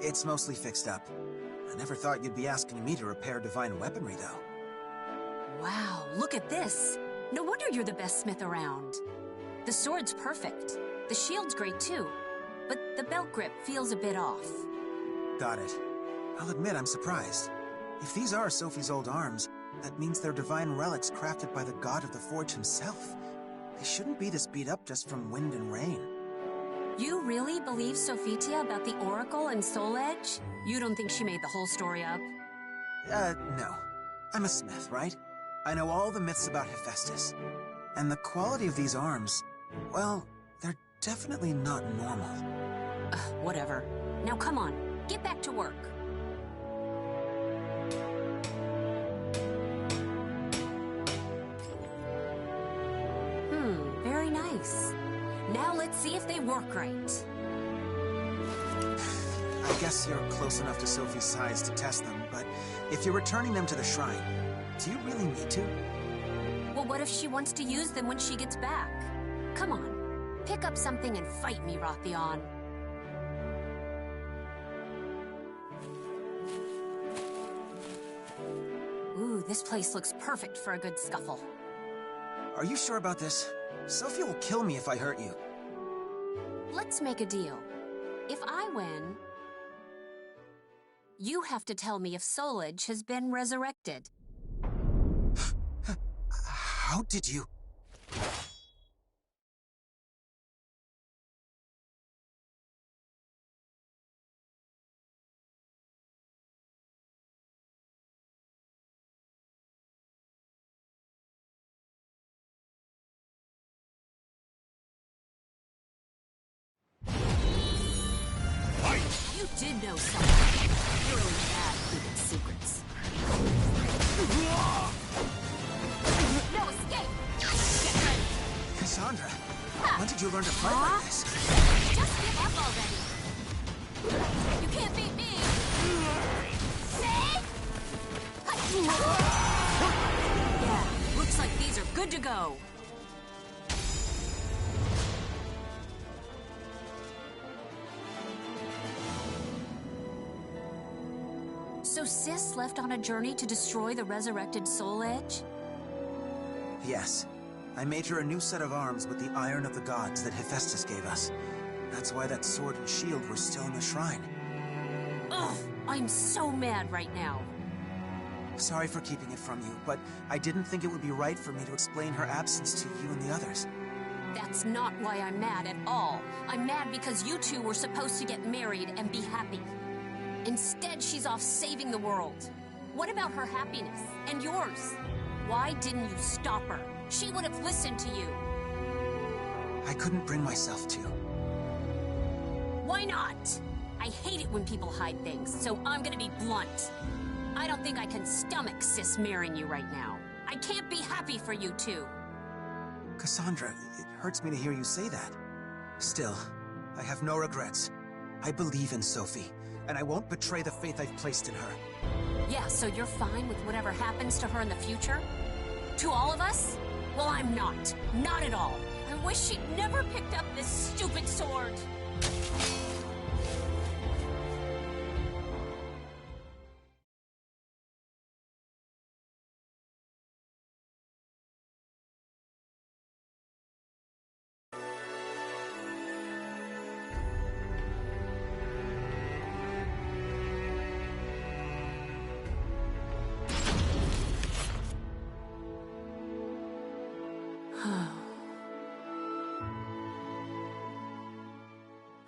It's mostly fixed up. I never thought you'd be asking me to repair divine weaponry, though. Wow, look at this. No wonder you're the best smith around. The sword's perfect. The shield's great too. But the belt grip feels a bit off. Got it. I'll admit I'm surprised. If these are Sophie's old arms, that means they're divine relics crafted by the god of the forge himself. They shouldn't be this beat up just from wind and rain. You really believe Sophitia about the Oracle and Soul Edge? You don't think she made the whole story up? No. I'm a smith, right? I know all the myths about Hephaestus. And the quality of these arms, well, they're definitely not normal. Whatever. Now come on, get back to work. Very nice. Now let's see if they work right. I guess you're close enough to Sophie's size to test them, but if you're returning them to the shrine, do you really need to? Well, what if she wants to use them when she gets back? Come on, pick up something and fight me, Rothion. Ooh, this place looks perfect for a good scuffle. Are you sure about this? Sophie will kill me if I hurt you. Let's make a deal. If I win, you have to tell me if Soul Edge has been resurrected. How did you... You did know something. You're really bad at keeping secrets. No escape! Get ready! Cassandra, when did you learn to fight like this? Just give up already! You can't beat me! Yeah, looks like these are good to go. So Sis left on a journey to destroy the resurrected Soul Edge? Yes. I made her a new set of arms with the Iron of the Gods that Hephaestus gave us. That's why that sword and shield were still in the shrine. Ugh! I'm so mad right now. Sorry for keeping it from you, but I didn't think it would be right for me to explain her absence to you and the others. That's not why I'm mad at all. I'm mad because you two were supposed to get married and be happy. Instead, she's off saving the world. What about her happiness? And yours? Why didn't you stop her? She would have listened to you. I couldn't bring myself to. Why not? I hate it when people hide things, so I'm gonna be blunt. I don't think I can stomach Sis marrying you right now. I can't be happy for you two. Cassandra, it hurts me to hear you say that. Still, I have no regrets. I believe in Sophie, and I won't betray the faith I've placed in her. Yeah, so you're fine with whatever happens to her in the future? To all of us? Well, I'm not. Not at all. I wish she'd never picked up this stupid sword.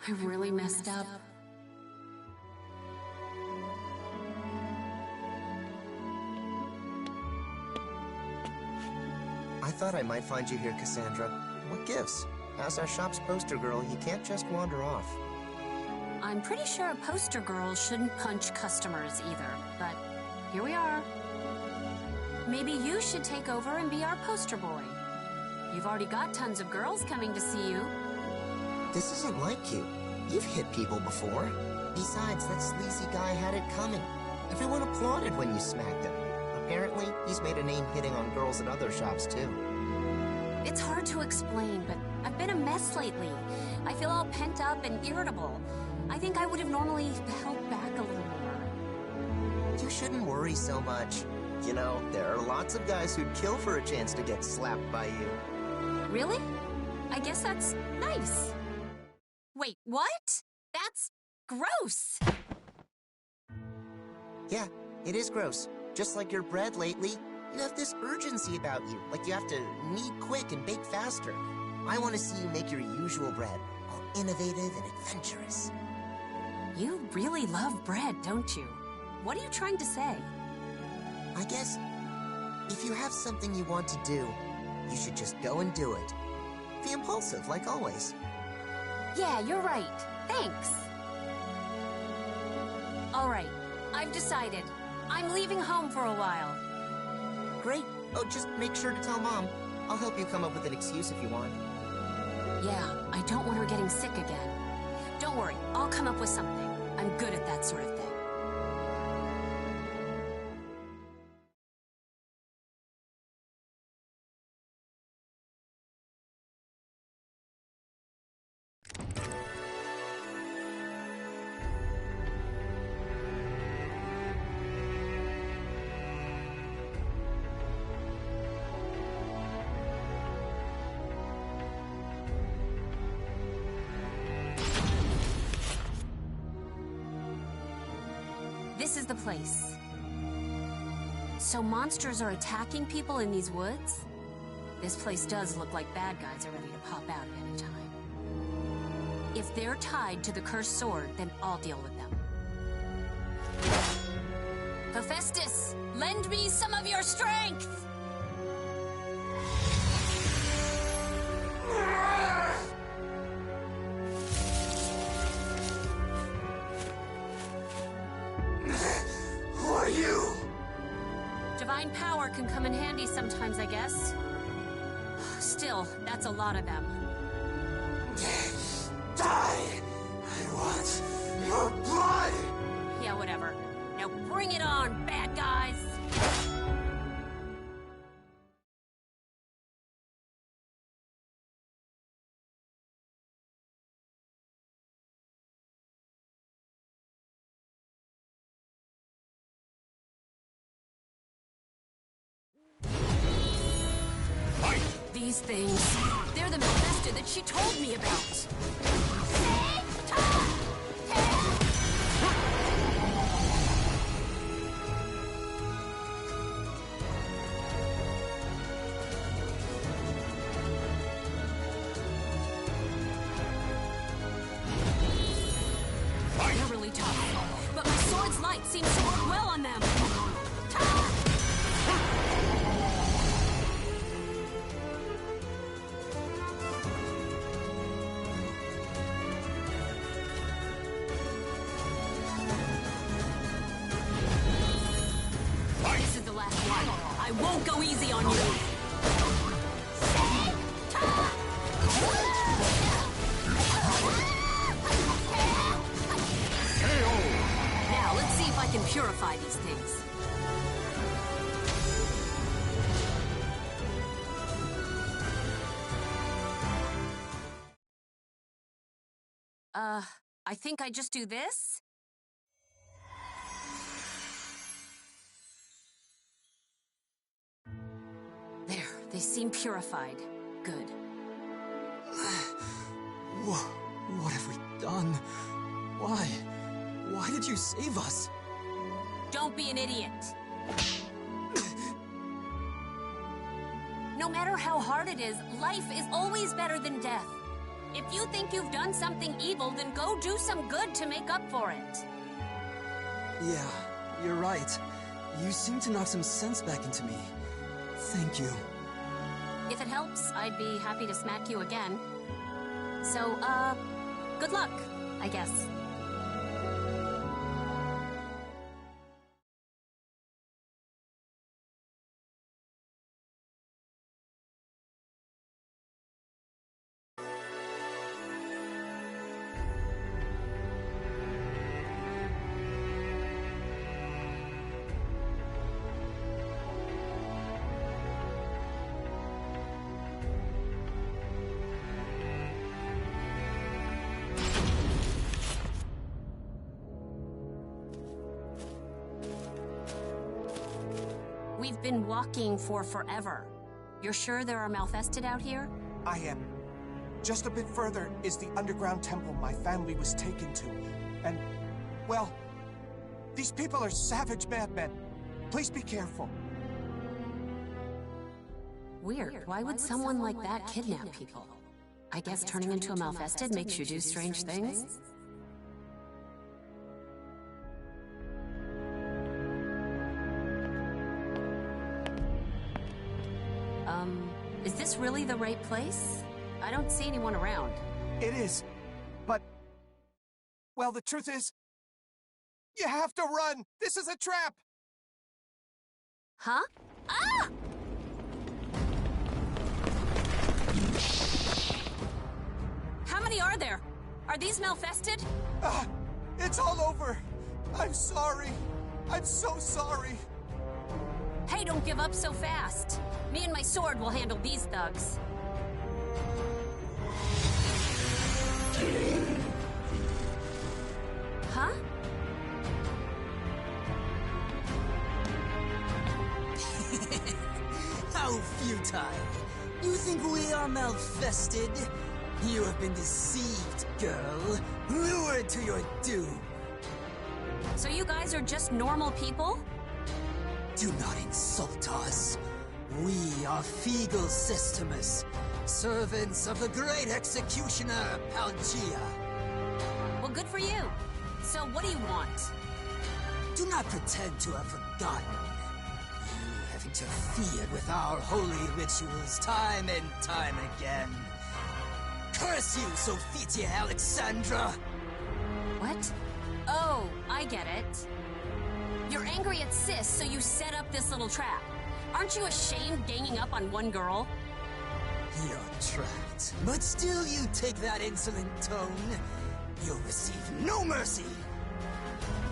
I really messed up. I thought I might find you here, Cassandra. What gives? As our shop's poster girl, you can't just wander off. I'm pretty sure a poster girl shouldn't punch customers either, but here we are. Maybe you should take over and be our poster boy. You've already got tons of girls coming to see you. This isn't like you. You've hit people before. Besides, that sleazy guy had it coming. Everyone applauded when you smacked him. Apparently, he's made a name hitting on girls at other shops, too. It's hard to explain, but I've been a mess lately. I feel all pent up and irritable. I think I would have normally held back a little more. You shouldn't worry so much. You know, there are lots of guys who'd kill for a chance to get slapped by you. Really? I guess that's nice. Wait, what? That's gross. Yeah, it is gross. Just like your bread lately, you have this urgency about you, like you have to knead quick and bake faster. I want to see you make your usual bread, all innovative and adventurous. You really love bread, don't you? What are you trying to say? I guess, if you have something you want to do, you should just go and do it. Be impulsive, like always. Yeah, you're right. Thanks. All right, I've decided. I'm leaving home for a while. Great. Oh, just make sure to tell Mom. I'll help you come up with an excuse if you want. Yeah, I don't want her getting sick again. Don't worry, I'll come up with something. I'm good at that sort of thing. This is the place. So monsters are attacking people in these woods? This place does look like bad guys are ready to pop out at any time. If they're tied to the cursed sword, then I'll deal with them. Hephaestus, lend me some of your strength! Who are you? Divine power can come in handy sometimes, I guess. Still, that's a lot of them. Die! I want your blood! Yeah, whatever. Now bring it on, bad guys! These things, they're the Mephisto that she told me about. They're really tough, but my sword's light seems to work well on them. This is the last one. I won't go easy on you. Now, let's see if I can purify these things. I think I just do this? There, they seem purified. Good. What have we done? Why? Why did you save us? Don't be an idiot. No matter how hard it is, life is always better than death. If you think you've done something evil, then go do some good to make up for it. Yeah, you're right. You seem to knock some sense back into me. Thank you. If it helps, I'd be happy to smack you again. So, good luck, I guess. been walking for forever. You're sure there are Malfested out here? I am. Just a bit further is the underground temple my family was taken to. And, well, these people are savage madmen. Please be careful. Weird. Why would someone like that kidnap people? I guess turning into a Malfested makes you do strange things? Is this really the right place? I don't see anyone around. It is, but... well, the truth is... you have to run! This is a trap! Huh? Ah! How many are there? Are these Malfested? It's all over! I'm sorry! I'm so sorry! Hey, don't give up so fast. Me and my sword will handle these thugs. Huh? How futile. You think we are Malfested? You have been deceived, girl. Lured to your doom. So you guys are just normal people? Do not insult us. We are Feegle Systemus, servants of the great executioner, Palgia. Well, good for you. So what do you want? Do not pretend to have forgotten. You have interfered with our holy rituals time and time again. Curse you, Sophitia Alexandra! What? Oh, I get it. You're angry at Sis, so you set up this little trap. Aren't you ashamed ganging up on one girl? You're trapped, but still you take that insolent tone. You'll receive no mercy.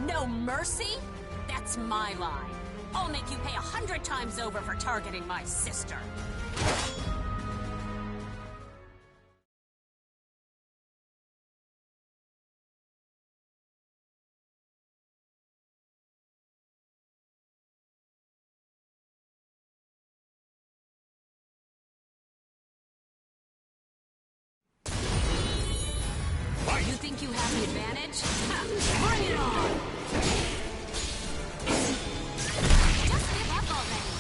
No mercy? That's my line. I'll make you pay 100 times over for targeting my sister. You think you have the advantage? Ha! Bring it on! Just give up already!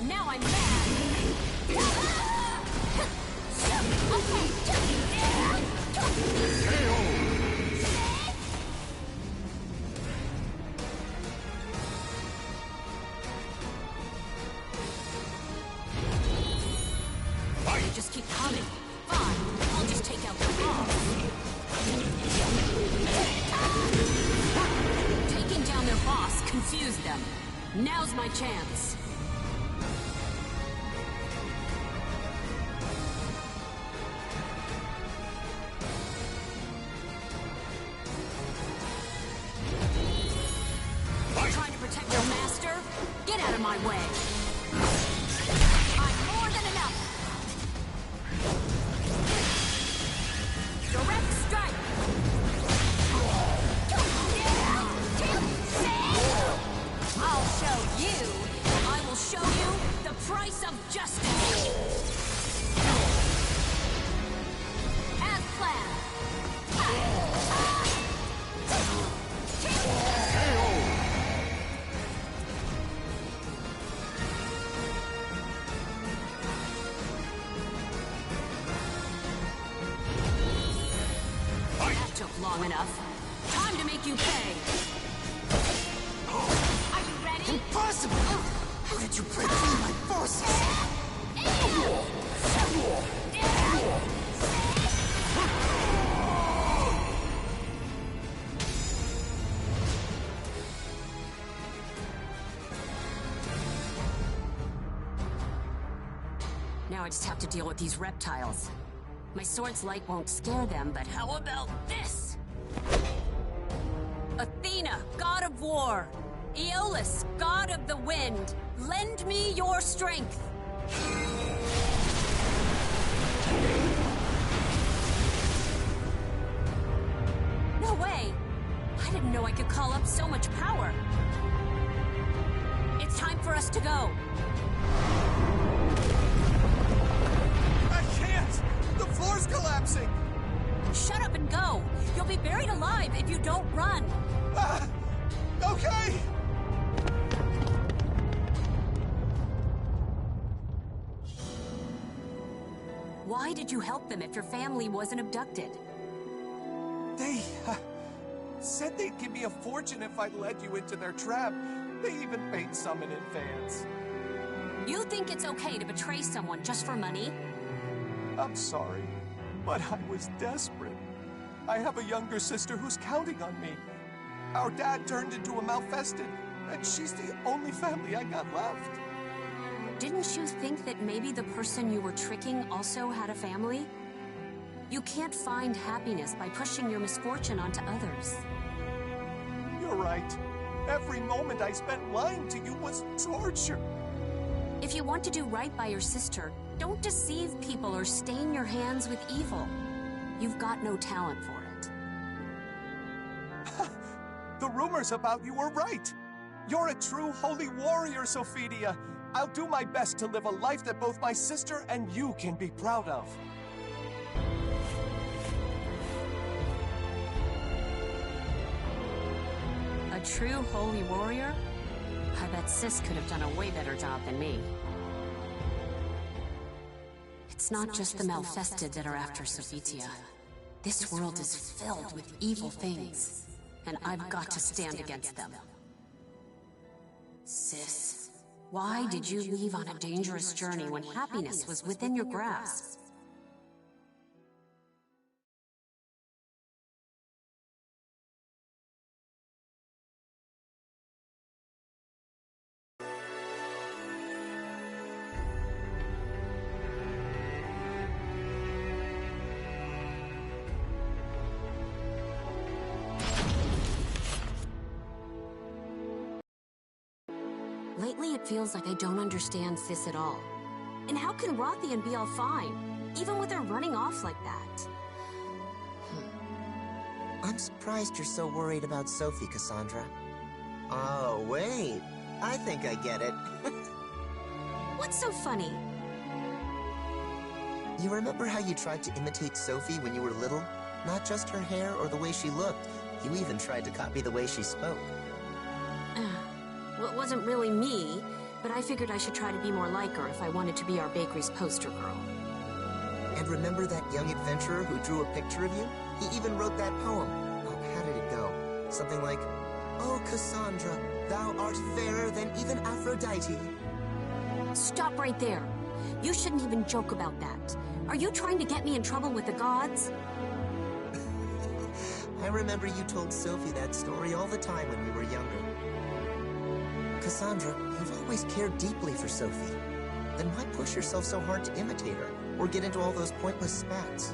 Now I'm mad! You just keep coming. Fine, I'll just take out their boss. Taking down their boss confused them. Now's my chance. Trying to protect your master? Get out of my way. I'm more than enough. Direct strike. I'll show you. I will show you the price of justice. As planned. That took long enough. Time to make you pay. Are you ready? Impossible! How did you break through my forces? Now I just have to deal with these reptiles. My sword's light won't scare them, but how about this? Athena, god of war. Aeolus, god of the wind. Lend me your strength. No way! I didn't know I could call up so much power. It's time for us to go. I can't! The floor's collapsing! Shut up and go! You'll be buried alive if you don't run! Okay! Why did you help them if your family wasn't abducted? They said they'd give me a fortune if I led you into their trap. They even paid some in advance. You think it's okay to betray someone just for money? I'm sorry, but I was desperate. I have a younger sister who's counting on me. Our dad turned into a malfested, and she's the only family I got left. Didn't you think that maybe the person you were tricking also had a family? You can't find happiness by pushing your misfortune onto others. You're right. Every moment I spent lying to you was torture. If you want to do right by your sister, don't deceive people or stain your hands with evil. You've got no talent for it. The rumors about you were right. You're a true holy warrior, Sophidia. I'll do my best to live a life that both my sister and you can be proud of. A true holy warrior? I bet Sis could have done a way better job than me. It's not just the malfested that are after Sophitia. This world is filled with evil things, and I've got to stand against them. Sis, why did you leave on a dangerous journey when happiness was within your grasp? Lately, it feels like I don't understand Sis at all. And how can Rothian be all fine, even with her running off like that? I'm surprised you're so worried about Sophie, Cassandra. Oh, wait. I think I get it. What's so funny? You remember how you tried to imitate Sophie when you were little? Not just her hair or the way she looked. You even tried to copy the way she spoke. Well, it wasn't really me, but I figured I should try to be more like her if I wanted to be our bakery's poster girl. And remember that young adventurer who drew a picture of you? He even wrote that poem. Oh, how did it go? Something like, "Oh, Cassandra, thou art fairer than even Aphrodite." Stop right there. You shouldn't even joke about that. Are you trying to get me in trouble with the gods? I remember you told Sophie that story all the time when we were younger. Cassandra, you've always cared deeply for Sophie. Then why push yourself so hard to imitate her, or get into all those pointless spats?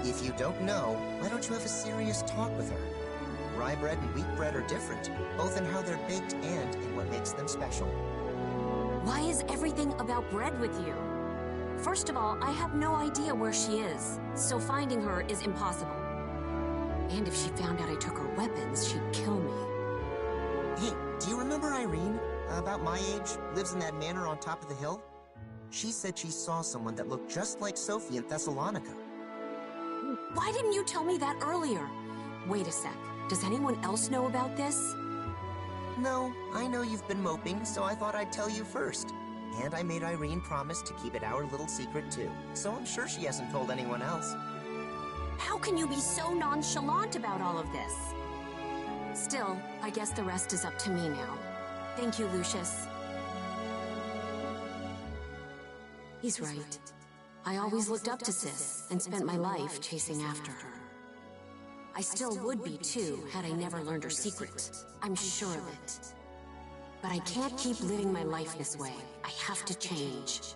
If you don't know, why don't you have a serious talk with her? Rye bread and wheat bread are different, both in how they're baked and in what makes them special. Why is everything about bread with you? First of all, I have no idea where she is, so finding her is impossible. And if she found out I took her weapons, she'd kill me. Hey, do you remember Irene? About my age, lives in that manor on top of the hill? She said she saw someone that looked just like Sophie in Thessalonica. Why didn't you tell me that earlier? Wait a sec. Does anyone else know about this? No, I know you've been moping, so I thought I'd tell you first. And I made Irene promise to keep it our little secret too, so I'm sure she hasn't told anyone else. How can you be so nonchalant about all of this? Still, I guess the rest is up to me now. Thank you, Lucius. He's right. I always looked up to Sis and spent my life chasing after her. I still would be too, had I never learned her secret. I'm sure of it. But I can't keep living my life this way. I have to change.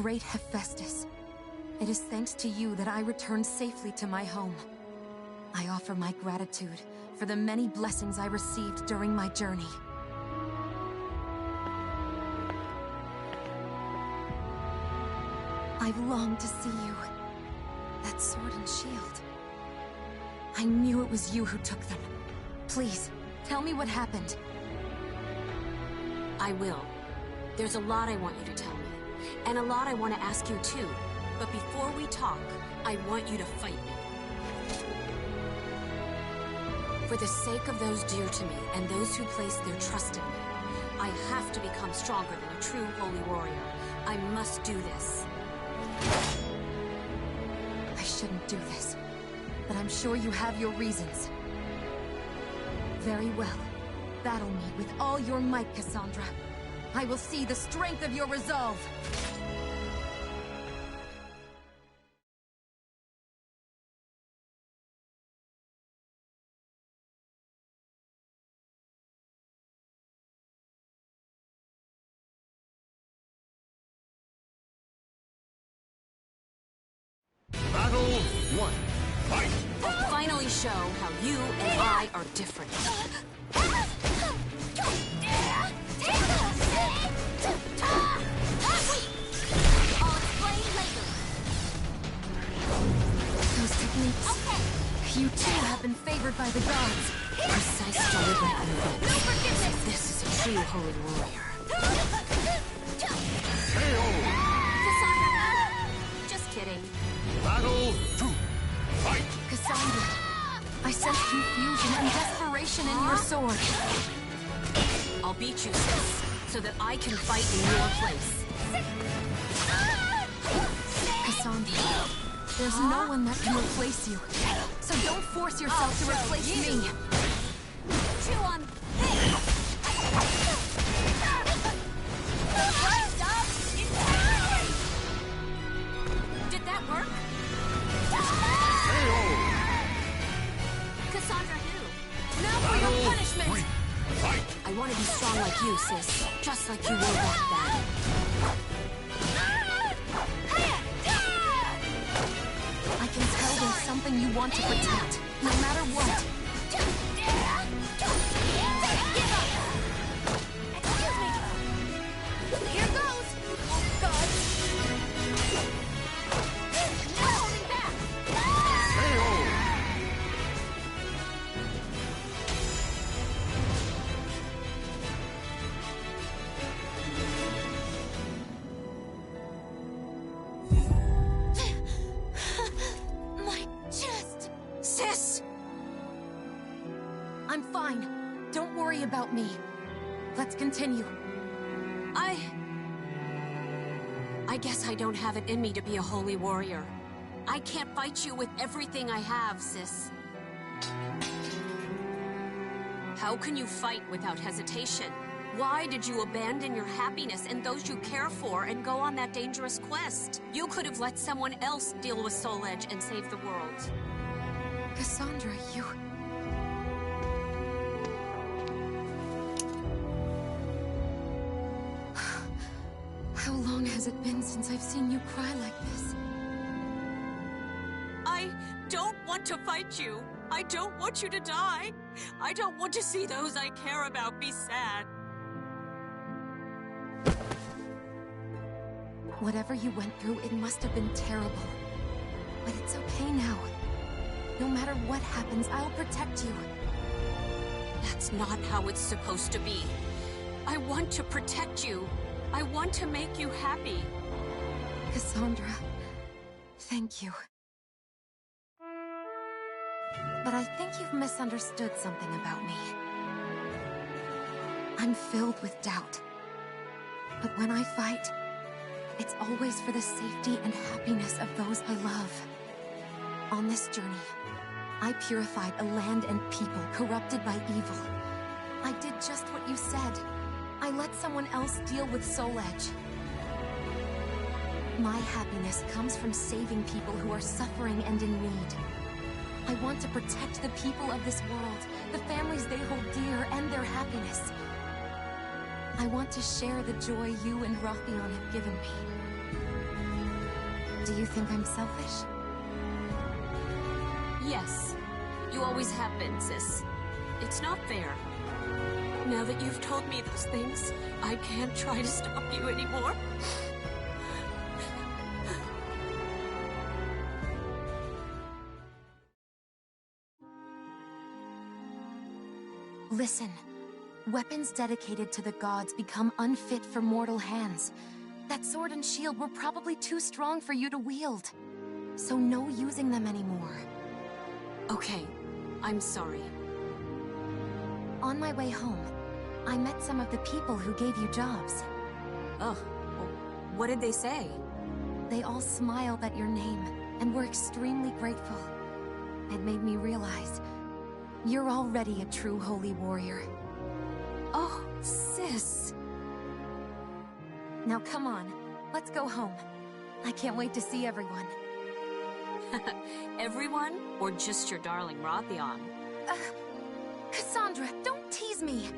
great Hephaestus, it is thanks to you that I returned safely to my home. I offer my gratitude for the many blessings I received during my journey. I've longed to see you. That sword and shield. I knew it was you who took them. Please, tell me what happened. I will. There's a lot I want you to tell me. And a lot I want to ask you too. But before we talk, I want you to fight me. For the sake of those dear to me and those who place their trust in me, I have to become stronger than a true holy warrior. I must do this. I shouldn't do this, but I'm sure you have your reasons. Very well. Battle me with all your might, Cassandra. I will see the strength of your resolve. Battle 1. Fight! I'll finally show how you and I are different. I'll explain later. Those techniques. Okay. You too have been favored by the gods. Precise deliberate movement. No forgiveness. This is a true holy warrior. Cassandra, just kidding. Battle 2. Fight! Cassandra, I sense confusion and desperation in your sword. I'll beat you, sis, so that I can fight in your place. Cassandra, there's no one that can replace you. So don't force yourself to replace me. Chew on this. Did that work? Cassandra, who? Now for your punishment! I want to be strong like you, sis. Just like you were back then. I can tell there's something you want to protect, no matter what. Excuse me. Here goes. Oh, God. No holding back. My chest. Sis! I'm fine. Don't worry about me. Let's continue. I guess I don't have it in me to be a holy warrior. I can't fight you with everything I have, sis. How can you fight without hesitation? Why did you abandon your happiness and those you care for and go on that dangerous quest? You could have let someone else deal with Soul Edge and save the world. Cassandra, you... How long has it been since I've seen you cry like this? I don't want to fight you. I don't want you to die. I don't want to see those I care about be sad. Whatever you went through, it must have been terrible. But it's okay now. No matter what happens, I'll protect you. That's not how it's supposed to be. I want to protect you. I want to make you happy. Cassandra, thank you. But I think you've misunderstood something about me. I'm filled with doubt. But when I fight, it's always for the safety and happiness of those I love. On this journey, I purified a land and people corrupted by evil. I did just what you said. I let someone else deal with Soul Edge. My happiness comes from saving people who are suffering and in need. I want to protect the people of this world, the families they hold dear, and their happiness. I want to share the joy you and Rothion have given me. Do you think I'm selfish? Yes. You always have been, sis. It's not fair. Now that you've told me those things, I can't try to stop you anymore. Listen. Weapons dedicated to the gods become unfit for mortal hands. That sword and shield were probably too strong for you to wield. So no using them anymore. Okay, I'm sorry. On my way home, I met some of the people who gave you jobs. Oh, what did they say? They all smiled at your name and were extremely grateful. It made me realize you're already a true holy warrior. Oh, sis. Now come on, let's go home. I can't wait to see everyone. Everyone? Or just your darling Rothion? Cassandra, don't tease me!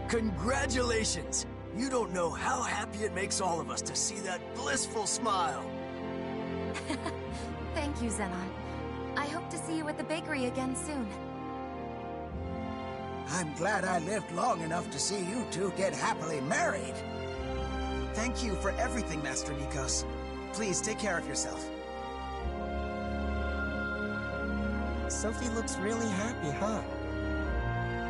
Congratulations! You don't know how happy it makes all of us to see that blissful smile. Thank you, Zenon. I hope to see you at the bakery again soon. I'm glad I lived long enough to see you two get happily married. Thank you for everything, Master Nikos. Please take care of yourself. Sophie looks really happy, huh?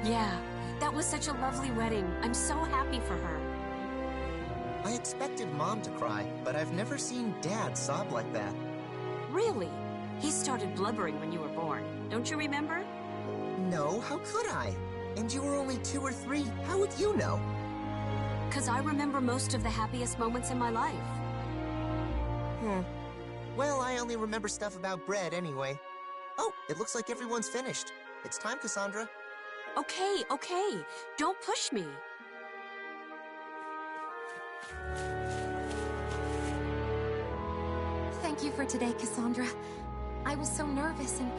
Yeah, that was such a lovely wedding. I'm so happy for her. I expected Mom to cry, but I've never seen Dad sob like that. Really? He started blubbering when you were born. Don't you remember? No, how could I? And you were only 2 or 3. How would you know? 'Cause I remember most of the happiest moments in my life. Well, I only remember stuff about bread anyway. Oh, it looks like everyone's finished. It's time, Cassandra. Okay, okay. Don't push me. Thank you for today, Cassandra. I was so nervous, and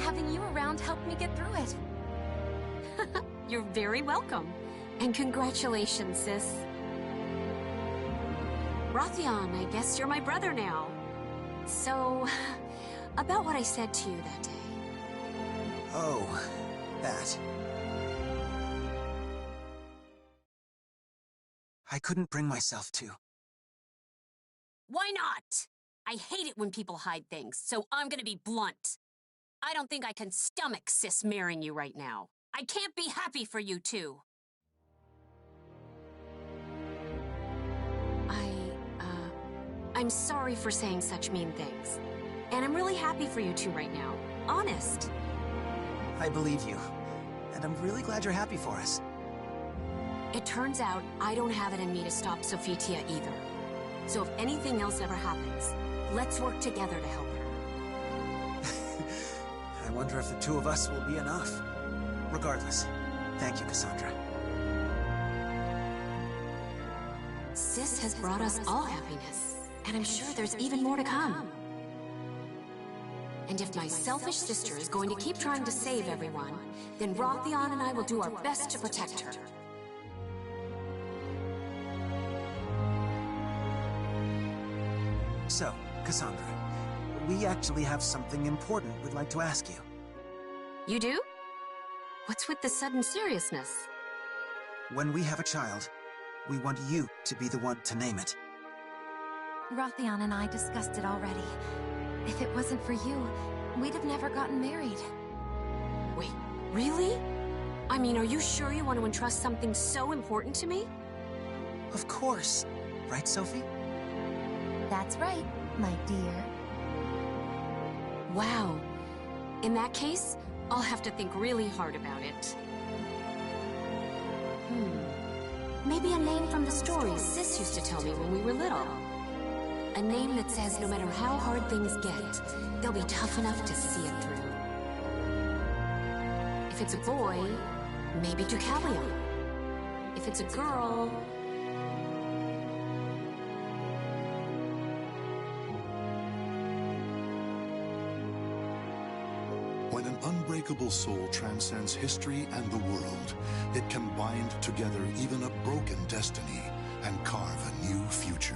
having you around helped me get through it. You're very welcome. And congratulations, sis. Rothion, I guess you're my brother now. So, about what I said to you that day. Oh, that. I couldn't bring myself to. Why not? I hate it when people hide things, so I'm gonna be blunt. I don't think I can stomach Sis marrying you right now. I can't be happy for you two. I'm sorry for saying such mean things. And I'm really happy for you two right now. Honest. I believe you. And I'm really glad you're happy for us. It turns out I don't have it in me to stop Sophitia either. So if anything else ever happens, let's work together to help her. I wonder if the two of us will be enough. Regardless, thank you, Cassandra. Sis has brought us all happiness. And I'm sure there's even more to come. And if my selfish sister is going to keep trying to save everyone, then Rothion and I will do our best to protect her. So, Cassandra, we actually have something important we'd like to ask you. You do? What's with the sudden seriousness? When we have a child, we want you to be the one to name it. Rothion and I discussed it already. If it wasn't for you, we'd have never gotten married. Wait, really? I mean, are you sure you want to entrust something so important to me? Of course. Right, Sophie? That's right, my dear. Wow. In that case, I'll have to think really hard about it. Maybe a name from the stories Sis used to tell me when we were little. A name that says no matter how hard things get, they'll be tough enough to see it through. If it's a boy, maybe Deucalion. If it's a girl... When an unbreakable soul transcends history and the world, it can bind together even a broken destiny and carve a new future.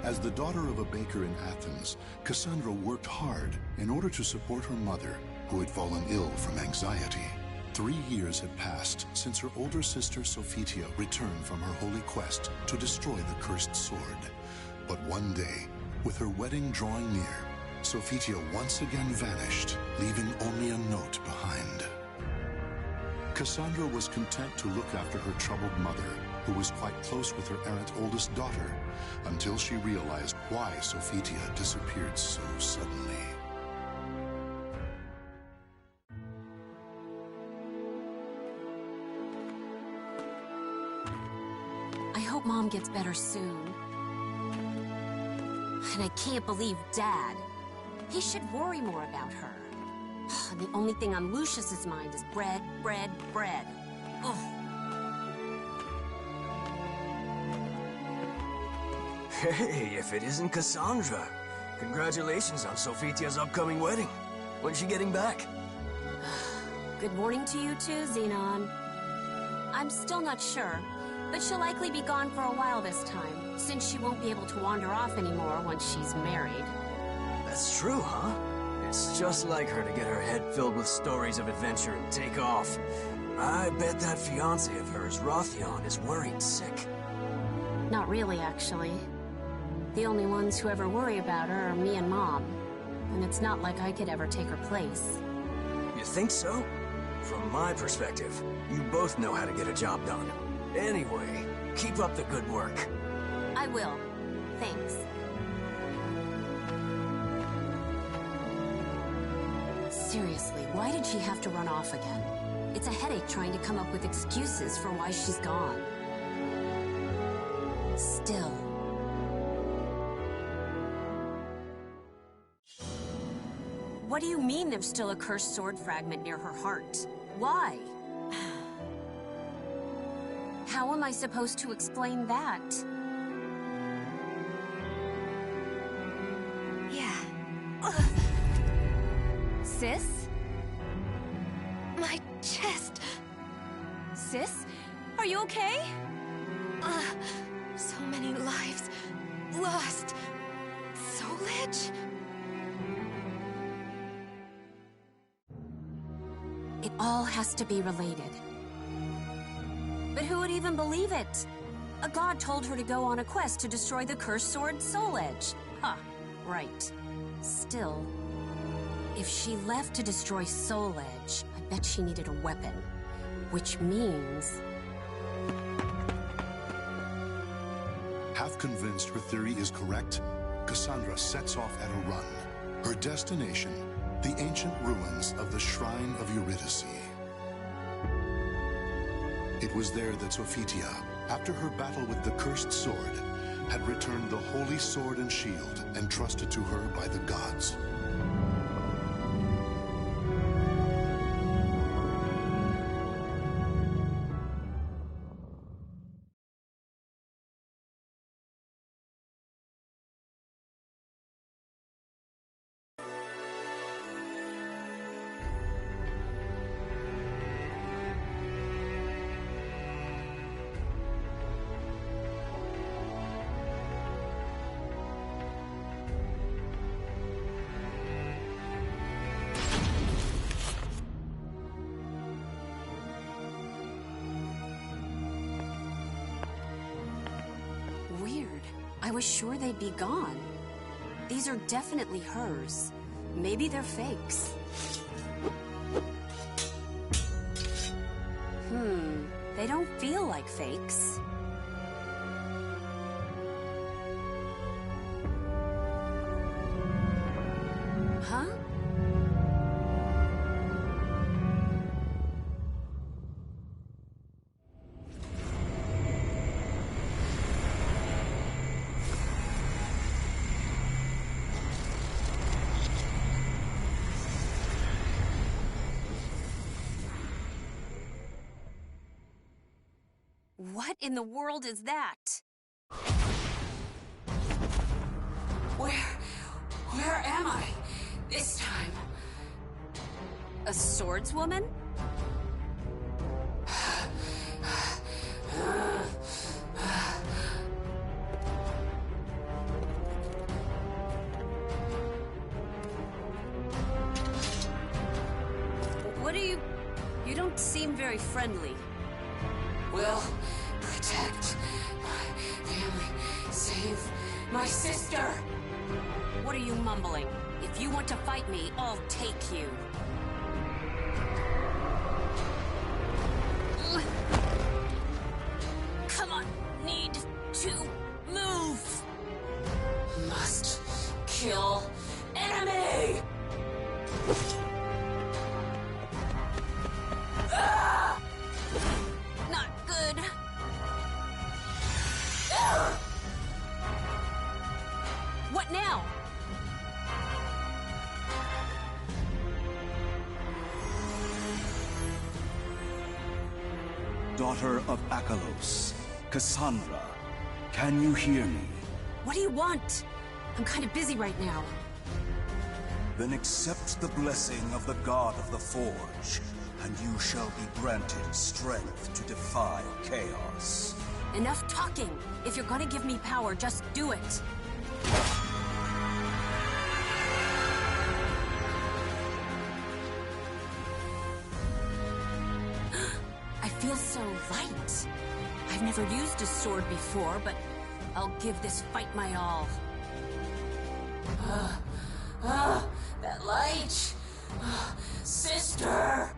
As the daughter of a baker in Athens, Cassandra worked hard in order to support her mother, who had fallen ill from anxiety. 3 years had passed since her older sister Sophitia returned from her holy quest to destroy the cursed sword. But one day, with her wedding drawing near, Sophitia once again vanished, leaving only a note behind. Cassandra was content to look after her troubled mother, who was quite close with her errant oldest daughter, until she realized why Sophitia disappeared so suddenly. I hope Mom gets better soon. And I can't believe Dad. He should worry more about her. The only thing on Lucius's mind is bread, bread, bread. Ugh. Hey, if it isn't Cassandra. Congratulations on Sophitia's upcoming wedding. When's she getting back? Good morning to you too, Xenon. I'm still not sure, but she'll likely be gone for a while this time, since she won't be able to wander off anymore once she's married. That's true, huh? It's just like her to get her head filled with stories of adventure and take off. I bet that fiancé of hers, Rothion, is worried sick. Not really, actually. The only ones who ever worry about her are me and Mom. And it's not like I could ever take her place. You think so? From my perspective, you both know how to get a job done. Anyway, keep up the good work. I will. Thanks. Seriously, why did she have to run off again? It's a headache trying to come up with excuses for why she's gone. Still. What do you mean there's still a cursed sword fragment near her heart? Why? How am I supposed to explain that? Yeah. Sis? My chest. Sis? Are you okay? So many lives lost. Soulage? It all has to be related. But who would even believe it? A god told her to go on a quest to destroy the cursed sword Soul Edge. Huh, right. Still, if she left to destroy Soul Edge, I bet she needed a weapon. Which means... Half convinced her theory is correct, Cassandra sets off at a run. Her destination, the ancient ruins of the Shrine of Eurydice. It was there that Sophitia, after her battle with the cursed sword, had returned the holy sword and shield entrusted to her by the gods. Weird. I was sure they'd be gone. These are definitely hers. Maybe they're fakes. They don't feel like fakes. Huh? What in the world is that? Where am I this time? A swordswoman? What are you... You don't seem very friendly. Will protect my family, save my sister. What are you mumbling? If you want to fight me, I'll take you. Come on, need to move. Must kill enemy. Not good. What now? Daughter of Akalos, Cassandra, can you hear me? What do you want? I'm kind of busy right now. Then accept the blessing of the God of the Forge, and you shall be granted strength to defy chaos. Enough talking. If you're gonna give me power, just do it. I feel so light. I've never used a sword before, but I'll give this fight my all. That light! Sister!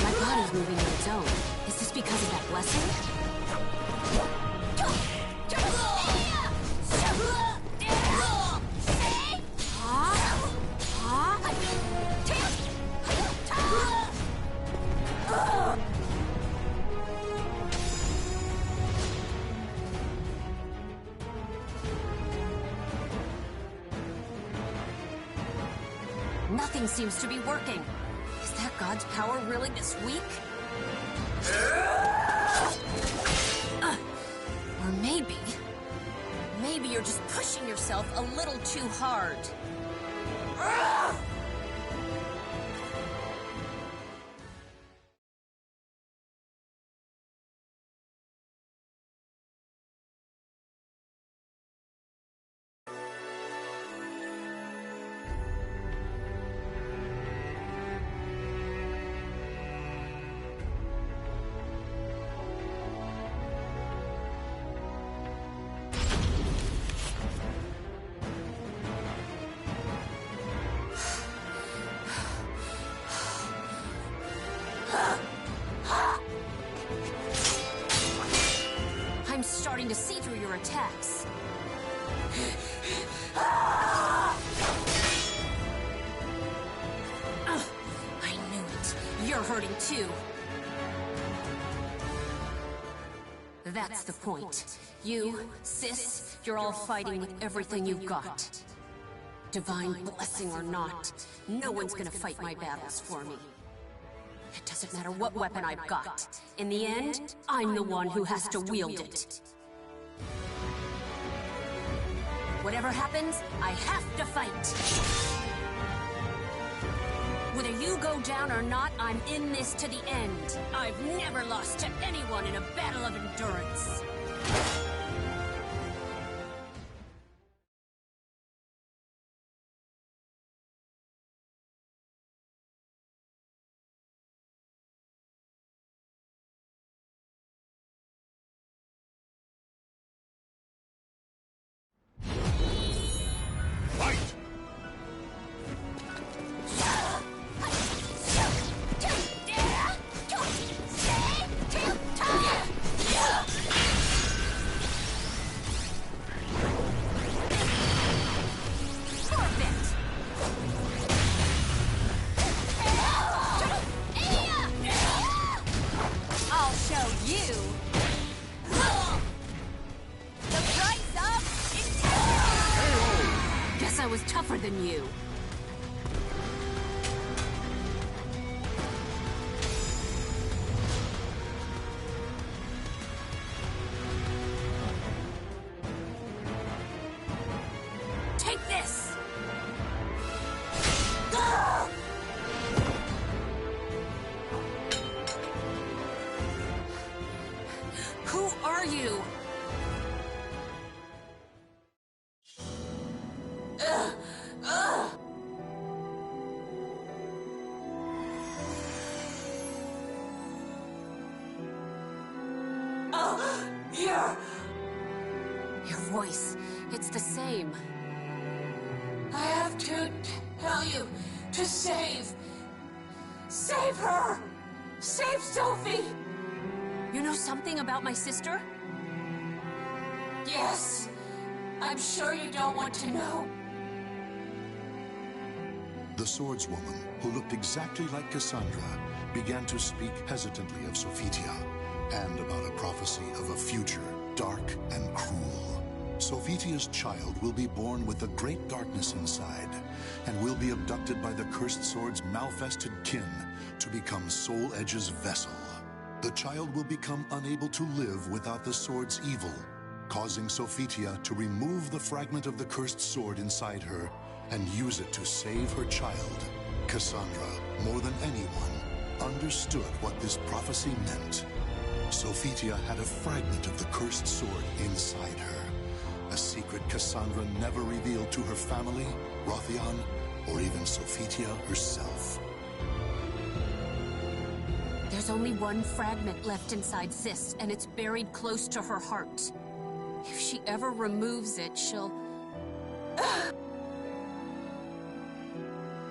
My body's moving on its own. Is this because of that blessing? Nothing seems to be working. Is that God's power really this weak? Or maybe you're just pushing yourself a little too hard. I'm starting to see through your attacks. I knew it. You're hurting too. That's the point. You, sis, you're all fighting with everything you've got. Divine blessing or not, no one's gonna fight my battles for me. It doesn't matter what weapon I've got. In the end, I'm the one who has to wield it. Whatever happens, I have to fight. Whether you go down or not, I'm in this to the end. I've never lost to anyone in a battle of endurance. Than you. Take this! Who are you? Your voice, it's the same. I have to tell you to save her! Save Sophie! You know something about my sister? Yes. I'm sure you don't want to know. The swordswoman, who looked exactly like Cassandra, began to speak hesitantly of Sophitia and about a prophecy of a future dark and cruel. Sophitia's child will be born with a great darkness inside and will be abducted by the cursed sword's malfested kin to become Soul Edge's vessel. The child will become unable to live without the sword's evil, causing Sophitia to remove the fragment of the cursed sword inside her and use it to save her child. Cassandra, more than anyone, understood what this prophecy meant. Sophitia had a fragment of the cursed sword inside her, a secret Cassandra never revealed to her family, Rothion, or even Sophitia herself. There's only one fragment left inside Sis, and it's buried close to her heart. If she ever removes it, she'll...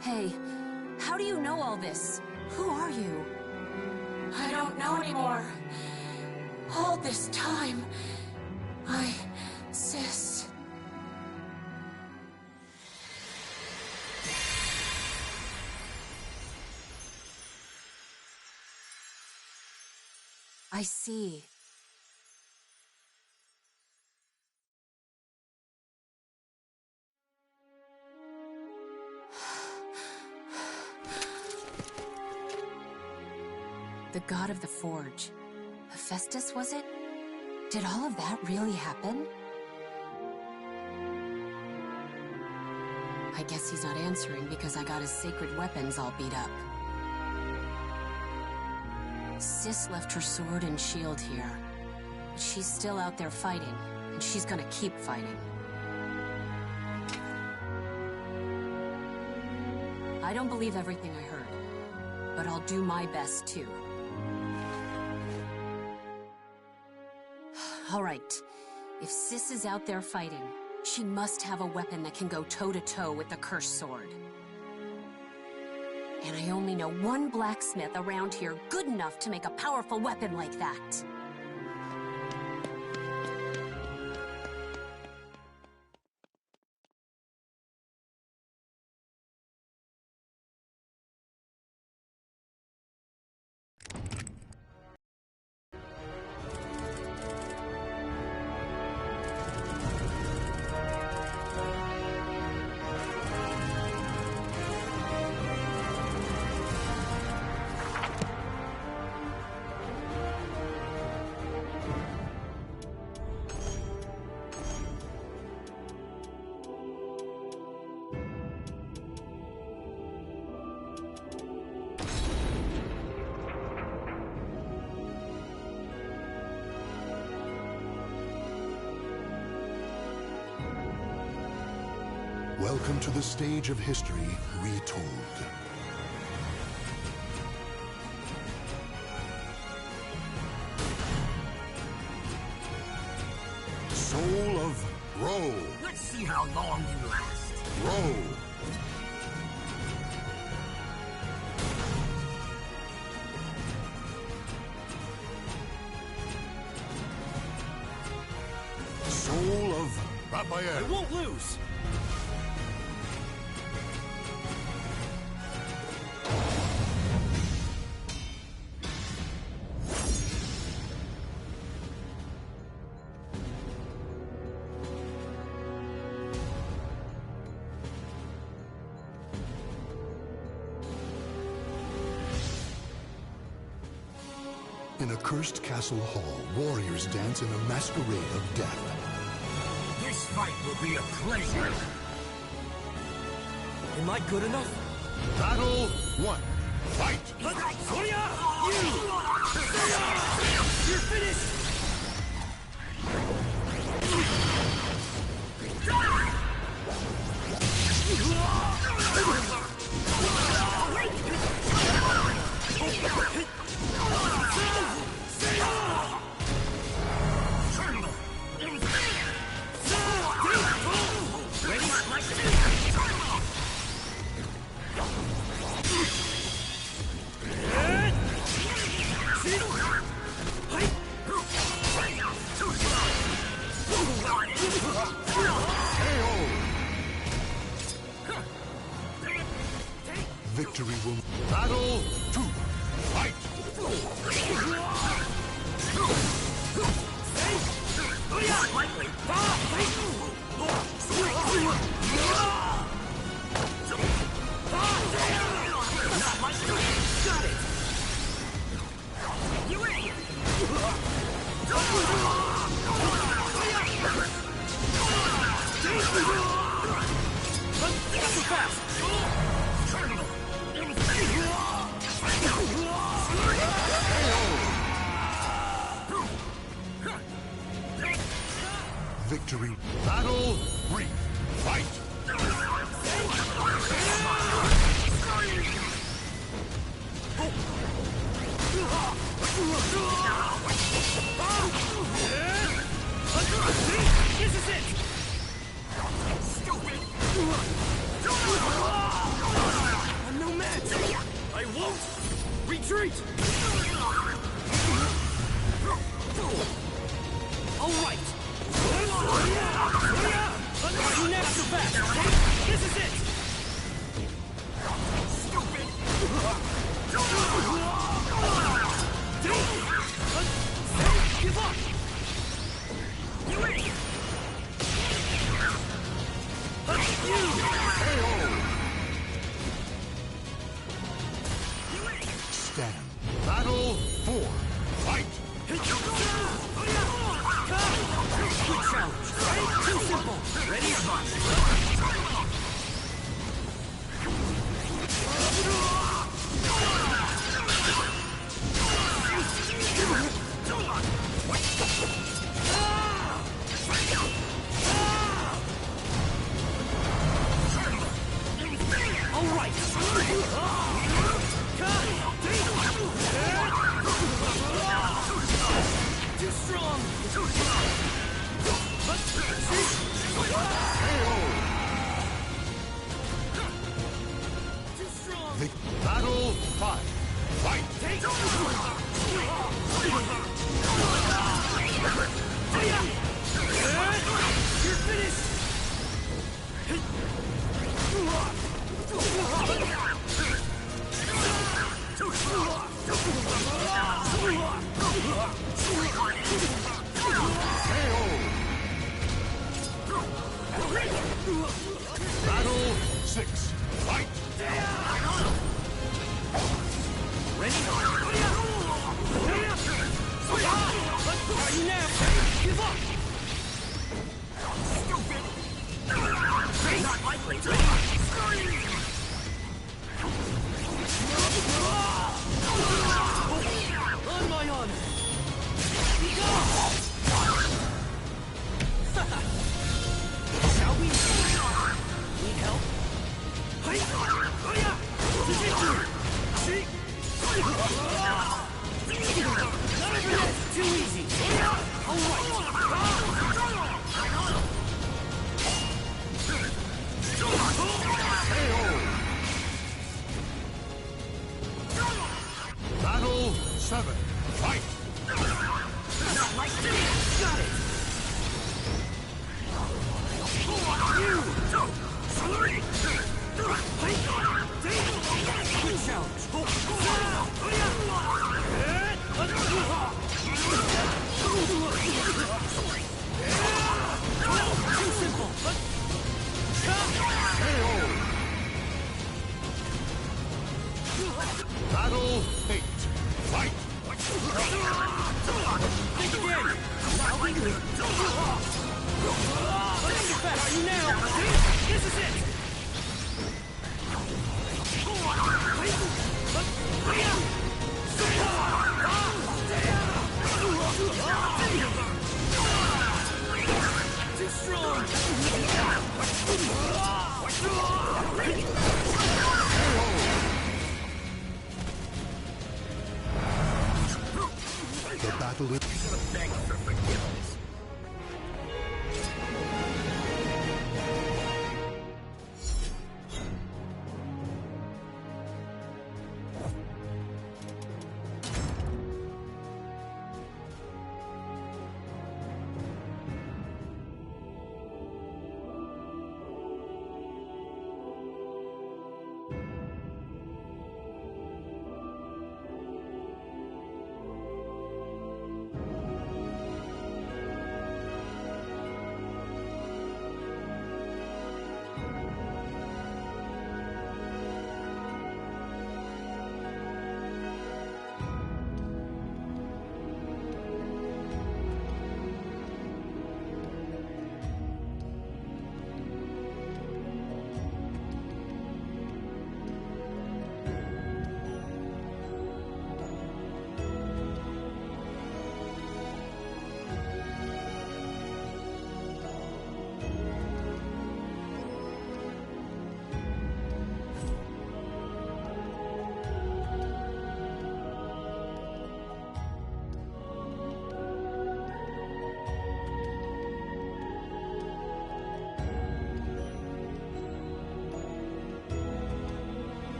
Hey, how do you know all this? Who are you? I don't know anymore. All this time, Sis. I see. The god of the forge. Hephaestus, was it? Did all of that really happen? I guess he's not answering because I got his sacred weapons all beat up. Sis left her sword and shield here. But she's still out there fighting, and she's gonna keep fighting. I don't believe everything I heard, but I'll do my best too. All right, if Sis is out there fighting, she must have a weapon that can go toe-to-toe with the cursed sword. And I only know one blacksmith around here good enough to make a powerful weapon like that. Welcome to the stage of history retold. Soul of Row. Let's see how long you last. Row. Soul of Raphael. I won't lose! In a cursed castle hall, warriors dance in a masquerade of death. This fight will be a pleasure. Am I good enough? Battle 1. Fight! Sonya! You're finished! Victory will... Battle 2. Fight! Got it! You idiot! Not so fast! Victory. Battle 3. Fight! This is it! Stupid! I'm no match! I won't retreat! All right! Not so fast, okay? This is it! Stupid! Give up! You idiot! Stand. Battle 4. Fight! Good challenge. Too simple. Ready? All right. Too strong. Battle 5. Fight! You're finished! Battle 6. Fight! Ready? Are you now? Give up! Stupid! Not likely to. On my honor! Shall we? Need help? Too easy. All Battle 7. Fight! Not like this. Got it. Good challenge. Too simple. Battle 8. Fight! Think again. I'll be here. Are you now? This is it. Too strong. The battle is...